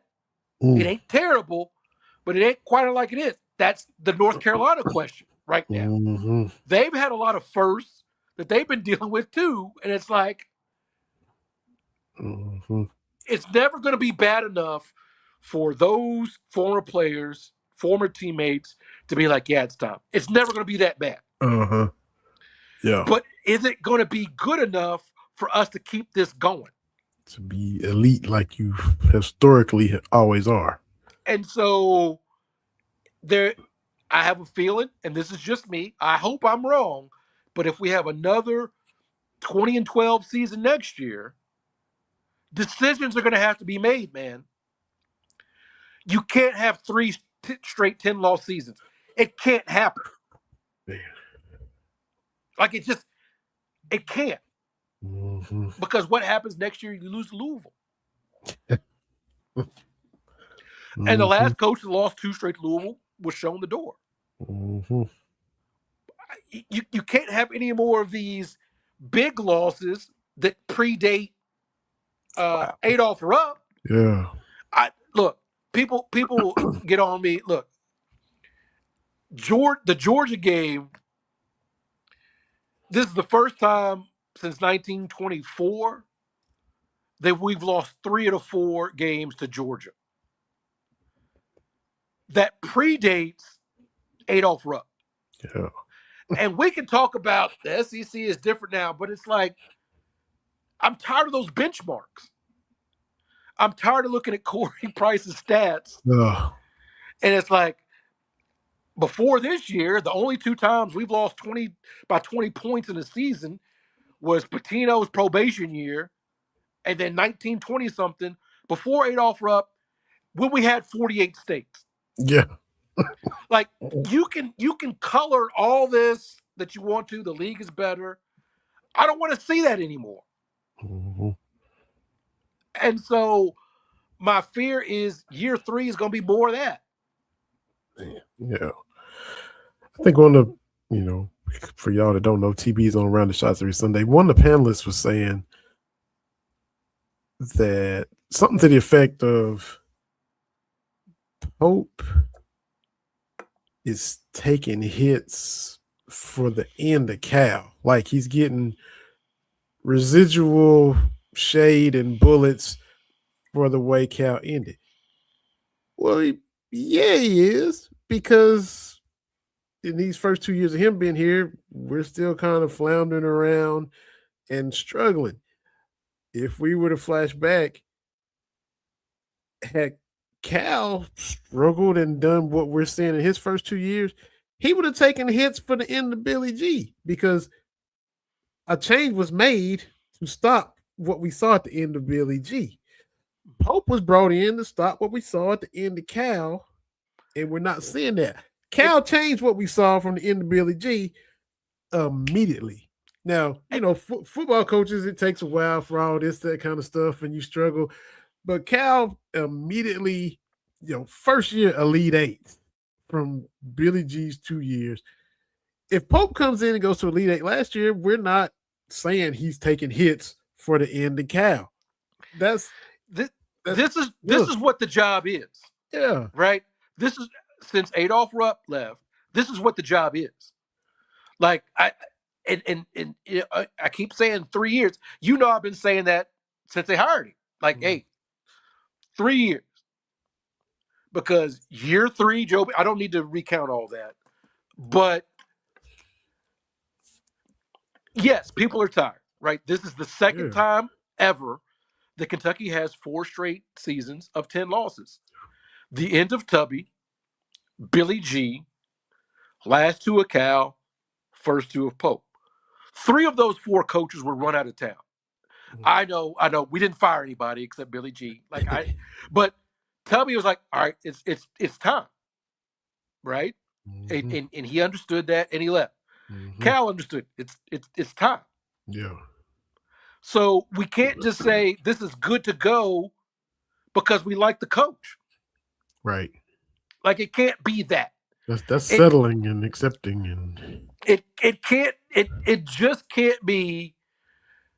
S3: it ain't terrible, but it ain't quite like it is. That's the North Carolina question right now. Mm-hmm. They've had a lot of firsts that they've been dealing with too, and it's like, it's never going to be bad enough for those former players, former teammates to be like, yeah, it's time. It's never going to be that bad.
S2: Yeah.
S3: But is it going to be good enough for us to keep this going?
S2: To be elite like you historically always are.
S3: And so I have a feeling, and this is just me, I hope I'm wrong, but if we have another 20-12 season next year, decisions are going to have to be made, man. You can't have 3 straight 10-loss seasons. It can't happen. Man. Like it can't. Mm-hmm. Because what happens next year, you lose to Louisville. And the last coach that lost 2 straight to Louisville was shown the door. Mm-hmm. You can't have any more of these big losses that predate Adolph Rupp.
S2: Yeah.
S3: Look, people get on me. Look, the Georgia game, this is the first time since 1924 that we've lost 3 of the 4 games to Georgia. That predates Adolph Rupp.
S2: Yeah.
S3: And we can talk about the SEC is different now, but it's like, I'm tired of those benchmarks. I'm tired of looking at Corey Price's stats. And it's like, before this year, the only 2 times we've lost 20 points in a season was Pitino's probation year, and then 1920 something before Adolph Rupp, when we had 48 states.
S2: Yeah.
S3: Like you can color all this that you want to. The league is better. I don't want to see that anymore. Mm-hmm. And so my fear is year 3 is going to be more of that.
S2: Yeah. I think one of the, for y'all that don't know, TB is on Around the Shots every Sunday. One of the panelists was saying that something to the effect of Pope is taking hits for the end of Cal. Like he's getting residual shade and bullets for the way Cal ended. Well, yeah, he is, because in these first 2 years of him being here, we're still kind of floundering around and struggling. If we were to flash back, had Cal struggled and done what we're seeing in his first 2 years, he would have taken hits for the end of Billy G, because a change was made to stop what we saw at the end of Billy G. Pope was brought in to stop what we saw at the end of Cal, and we're not seeing that. Cal changed what we saw from the end of Billy G immediately. Now, football coaches, it takes a while for all this, that kind of stuff, and you struggle. But Cal immediately, first year Elite Eight from Billy G's 2 years. If Pope comes in and goes to Elite Eight last year, we're not saying he's taking hits for the end of Cal. This
S3: is what the job is.
S2: Yeah.
S3: Right? This is, since Adolph Rupp left, this is what the job is. Like, I keep saying 3 years. I've been saying that since they hired him. Like, hey, 3 years. Because year 3, Joe, I don't need to recount all that. But yes, people are tired, right? This is the second time ever that Kentucky has 4 straight seasons of 10 losses. The end of Tubby, Billy G, last 2 of Cal, first 2 of Pope. 3 of those 4 coaches were run out of town. I know. We didn't fire anybody except Billy G. But Tubby was like, all right, it's time, right? And he understood that, and he left. Cal understood it's time.
S2: Yeah.
S3: So we can't just say this is good to go because we like the coach.
S2: Right.
S3: Like, it can't be that.
S2: That's settling and accepting, and
S3: it just can't be.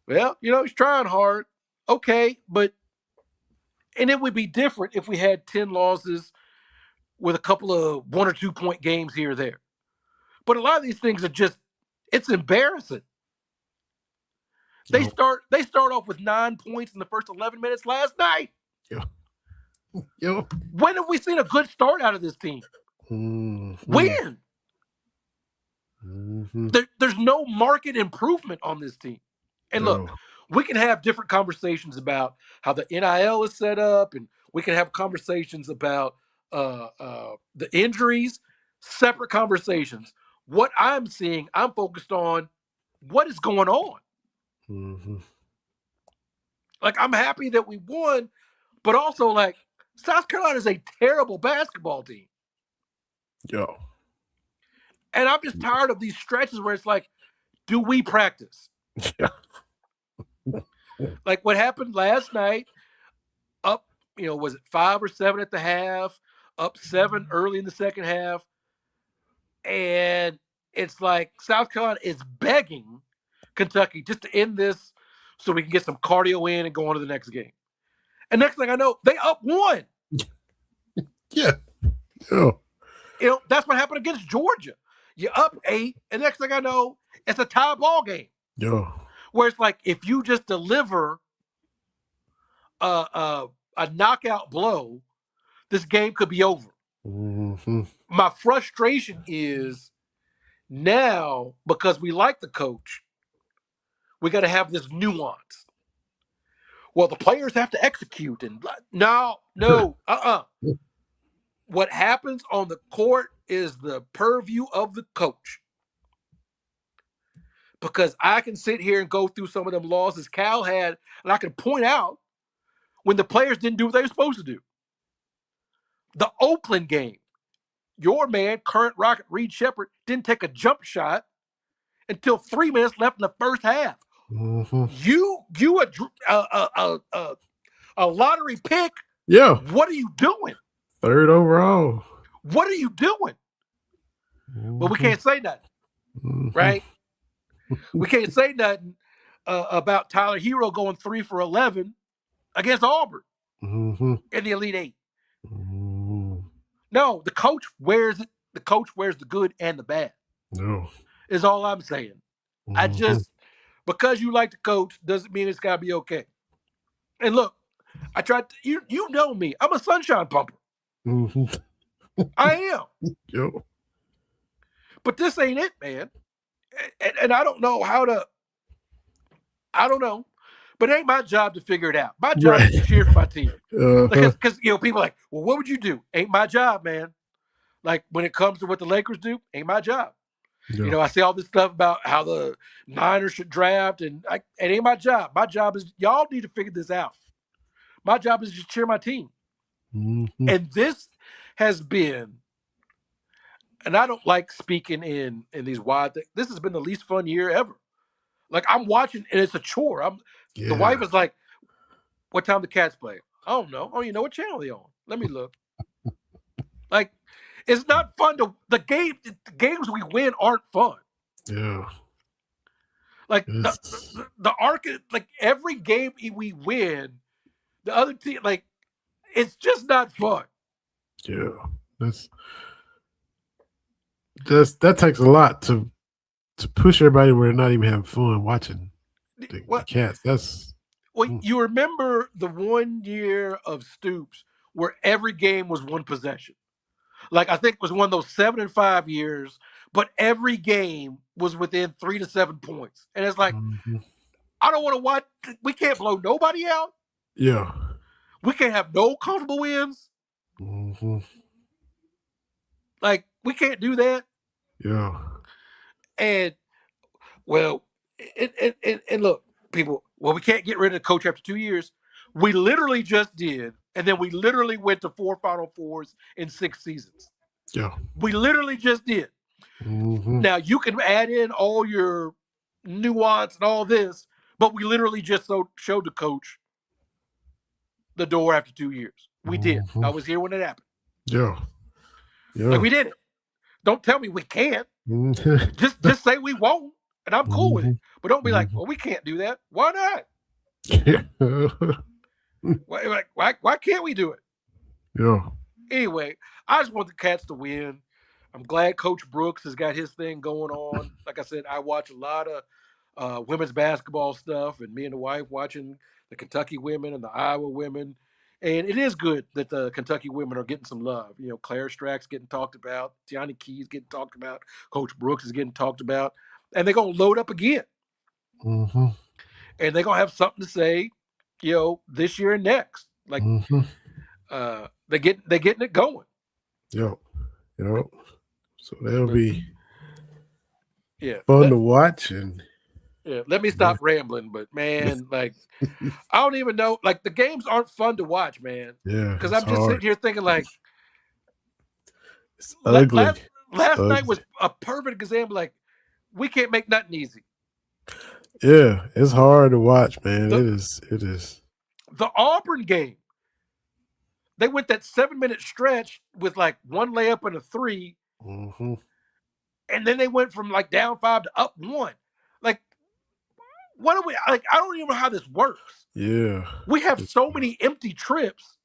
S3: Well, he's trying hard. Okay, and it would be different if we had 10 losses with a couple of 1 or 2 point games here or there. But a lot of these things are it's embarrassing. They start off with 9 points in the first 11 minutes last night.
S2: Yeah.
S3: When have we seen a good start out of this team? When? There's no market improvement on this team. And look, we can have different conversations about how the NIL is set up, and we can have conversations about the injuries, separate conversations. What I'm seeing, I'm focused on what is going on. Like, I'm happy that we won, but also, like, South Carolina is a terrible basketball team.
S2: Yeah.
S3: And I'm just tired of these stretches where it's like, do we practice?
S2: Yeah.
S3: Like what happened last night, up, was it 5 or 7 at the half, up 7 early in the second half. And it's like South Carolina is begging Kentucky just to end this so we can get some cardio in and go on to the next game. And next thing I know, they up 1.
S2: Yeah. Yeah.
S3: That's what happened against Georgia. You up 8, and next thing I know, it's a tie ball game.
S2: Yeah.
S3: Where it's like, if you just deliver a knockout blow, this game could be over. My frustration is now, because we like the coach, we got to have this nuance. Well, the players have to execute, and no. What happens on the court is the purview of the coach. Because I can sit here and go through some of them losses Cal had, and I can point out when the players didn't do what they were supposed to do. The Oakland game, your man, current Rocket Reed Shepherd, didn't take a jump shot until 3 minutes left in the first half. You a lottery pick.
S2: Yeah.
S3: What are you doing?
S2: 3rd overall.
S3: What are you doing? Well, we can't say nothing, right? We can't say nothing about Tyler Hero going 3 for 11 against Auburn in the Elite Eight. No, the coach wears it. The coach wears the good and the bad.
S2: No,
S3: is all I'm saying. I just, because you like the coach doesn't mean it's got to be okay. And look, I tried. You know me. I'm a sunshine pumper. I am.
S2: Yep.
S3: But this ain't it, man. And I don't know how to. I don't know, but it ain't my job to figure it out. My job is to cheer for my team. Because people are like, well, what would you do? Ain't my job, man. Like when it comes to what the Lakers do, ain't my job.
S2: Yeah.
S3: You know, I see all this stuff about how the Niners should draft, and it ain't my job. My job is y'all need to figure this out. My job is just cheer my team.
S2: Mhm.
S3: And this has been, and I don't like speaking in these wide things. This has been the least fun year ever. Like I'm watching, and it's a chore. The wife is like, "What time the Cats play?" I don't know. Oh, you know what channel they on? Let me look. Like, it's not fun to the games we win aren't fun.
S2: Yeah.
S3: Like
S2: It's-
S3: the arc, like every game we win, the other team, like it's just not fun.
S2: Yeah. That takes a lot to push everybody where they're not even having fun watching the Cats.
S3: Well, you remember the 1 year of Stoops where every game was one possession. Like I think it was one of those 7 and 5 years, but every game was within 3 to 7 points. And it's like, I don't want to watch. We can't blow nobody out.
S2: Yeah.
S3: We can't have no comfortable wins. Like we can't do that.
S2: Yeah.
S3: And well, and look, people. Well, we can't get rid of the coach after 2 years. We literally just did, and then we literally went to 4 Final Fours in 6 seasons.
S2: Yeah.
S3: We literally just did. Now you can add in all your nuance and all this, but we literally just showed the coach the door after 2 years. We did. I was here when it happened.
S2: Yeah. Yeah.
S3: Like we did it. Don't tell me we can't. Just say we won't, and I'm cool with it. But don't be like, well, we can't do that. Why not? Why can't we do it?
S2: Yeah.
S3: Anyway, I just want the Cats to win. I'm glad Coach Brooks has got his thing going on. Like I said, I watch a lot of women's basketball stuff, and me and the wife watching the Kentucky women and the Iowa women. And it is good that the Kentucky women are getting some love. You know, Claire Strack's getting talked about, Tiani Key's getting talked about, Coach Brooks is getting talked about, and they're going to load up again. And they're going to have something to say, you know, this year and next. Like, they're getting it going.
S2: Yep. So that'll be
S3: fun
S2: to watch. And
S3: let me stop rambling, but man, like I don't even know. Like the games aren't fun to watch, man.
S2: Yeah,
S3: because I'm just sitting here thinking like,
S2: it's ugly.
S3: Last night was a perfect example. Like we can't make nothing easy.
S2: Yeah, it's hard to watch, man. It is.
S3: The Auburn game. They went that 7-minute stretch with like one layup and a 3. And then they went from like down 5 to up 1. Like, what are we like? I don't even know how this works.
S2: Yeah.
S3: We have so many empty trips.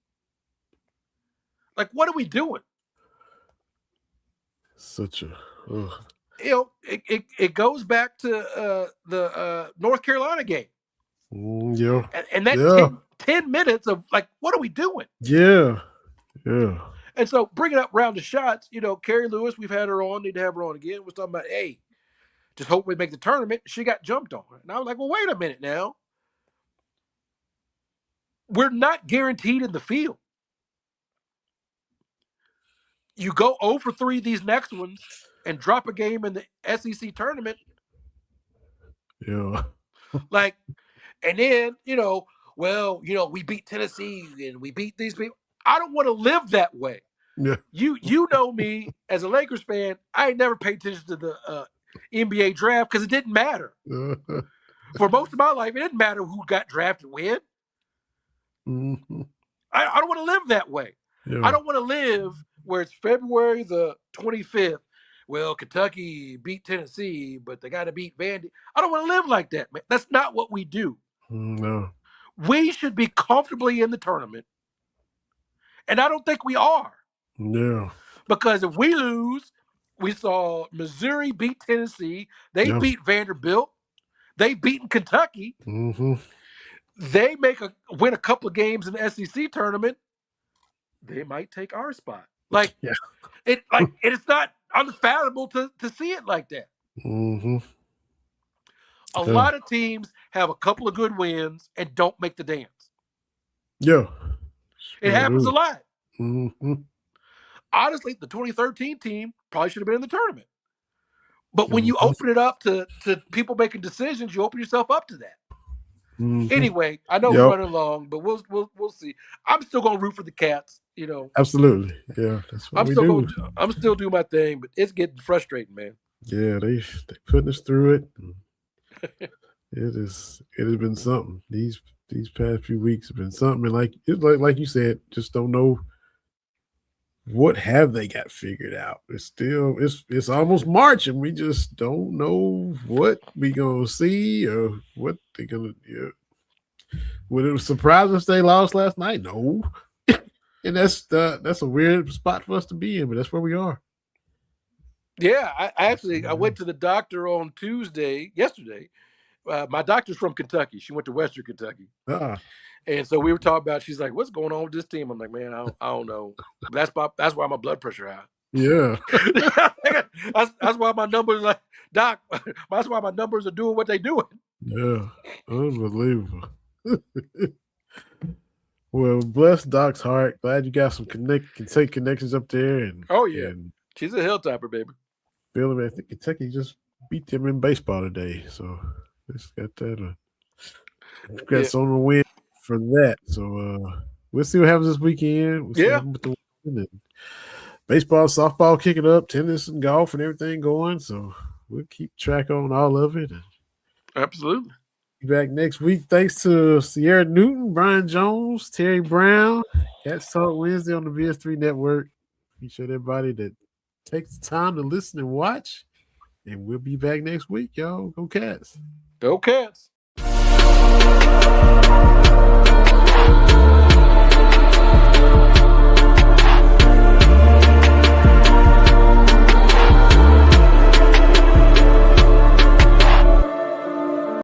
S3: Like, what are we doing?
S2: Such a
S3: you know, it goes back to the North Carolina game.
S2: Yeah.
S3: And that 10 minutes of like, what are we doing?
S2: Yeah.
S3: And so bringing up round of shots, you know, Carrie Lewis, we've had her on, need to have her on again. We're talking about, hey, just hope we make the tournament. She got jumped on. And I was like, well, wait a minute now. We're not guaranteed in the field. You go 0 for 3 these next ones and drop a game in the SEC tournament.
S2: Yeah.
S3: Like, and then, you know, well, you know, we beat Tennessee and we beat these people. I don't want to live that way.
S2: Yeah.
S3: You know me as a Lakers fan, I ain't never paid attention to the NBA draft because it didn't matter. For most of my life, it didn't matter who got drafted when. I don't want to live that way. Yeah. I don't want to live where it's February the 25th. Well, Kentucky beat Tennessee, but they got to beat Vandy. I don't want to live like that, man. That's not what we do.
S2: No.
S3: We should be comfortably in the tournament. And I don't think we are.
S2: Yeah.
S3: Because if we lose, we saw Missouri beat Tennessee. They beat Vanderbilt. They've beaten Kentucky. They win a couple of games in the SEC tournament. They might take our spot. Like, it's not unfathomable to see it like that. A lot of teams have a couple of good wins and don't make the dance.
S2: Yeah.
S3: It happens a lot. Honestly, the 2013 team probably should have been in the tournament. But when you open it up to people making decisions, you open yourself up to that.
S2: Mhm.
S3: Anyway, I know we're running long, but we'll see. I'm still gonna root for the Cats. You know,
S2: Absolutely, yeah. That's what we do.
S3: I'm still doing my thing, but it's getting frustrating, man.
S2: Yeah, they putting us through it. It has been something. These past few weeks have been something. And like you said, just don't know what have they got figured out. It's almost March, and we just don't know what we gonna see or what they're gonna. Yeah. Would it surprise us they lost last night? No. And that's a weird spot for us to be in, but that's where we are.
S3: Yeah, I went to the doctor on yesterday. My doctor's from Kentucky. She went to Western Kentucky. And so we were talking about, she's like, what's going on with this team? I'm like, man, I don't know. That's why my blood pressure high.
S2: Yeah.
S3: that's why my numbers like, Doc, that's why my numbers are doing what they doing.
S2: Yeah. Unbelievable. Well, bless Doc's heart. Glad you got some connections up there. And
S3: and she's a hilltopper, baby.
S2: I think Kentucky just beat them in baseball today, so just got that. Congrats on the win for that. So we'll see what happens this weekend. We'll see what happens with the win. And baseball, softball kicking up, tennis and golf and everything going. So we'll keep track on all of it.
S3: Absolutely.
S2: Back next week. Thanks to Sierra Newton, Brian Jones, Terry Brown. Cats Talk Wednesday on the VS3 Network. Appreciate everybody that takes the time to listen and watch. And we'll be back next week, y'all. Go Cats.
S3: Go Cats.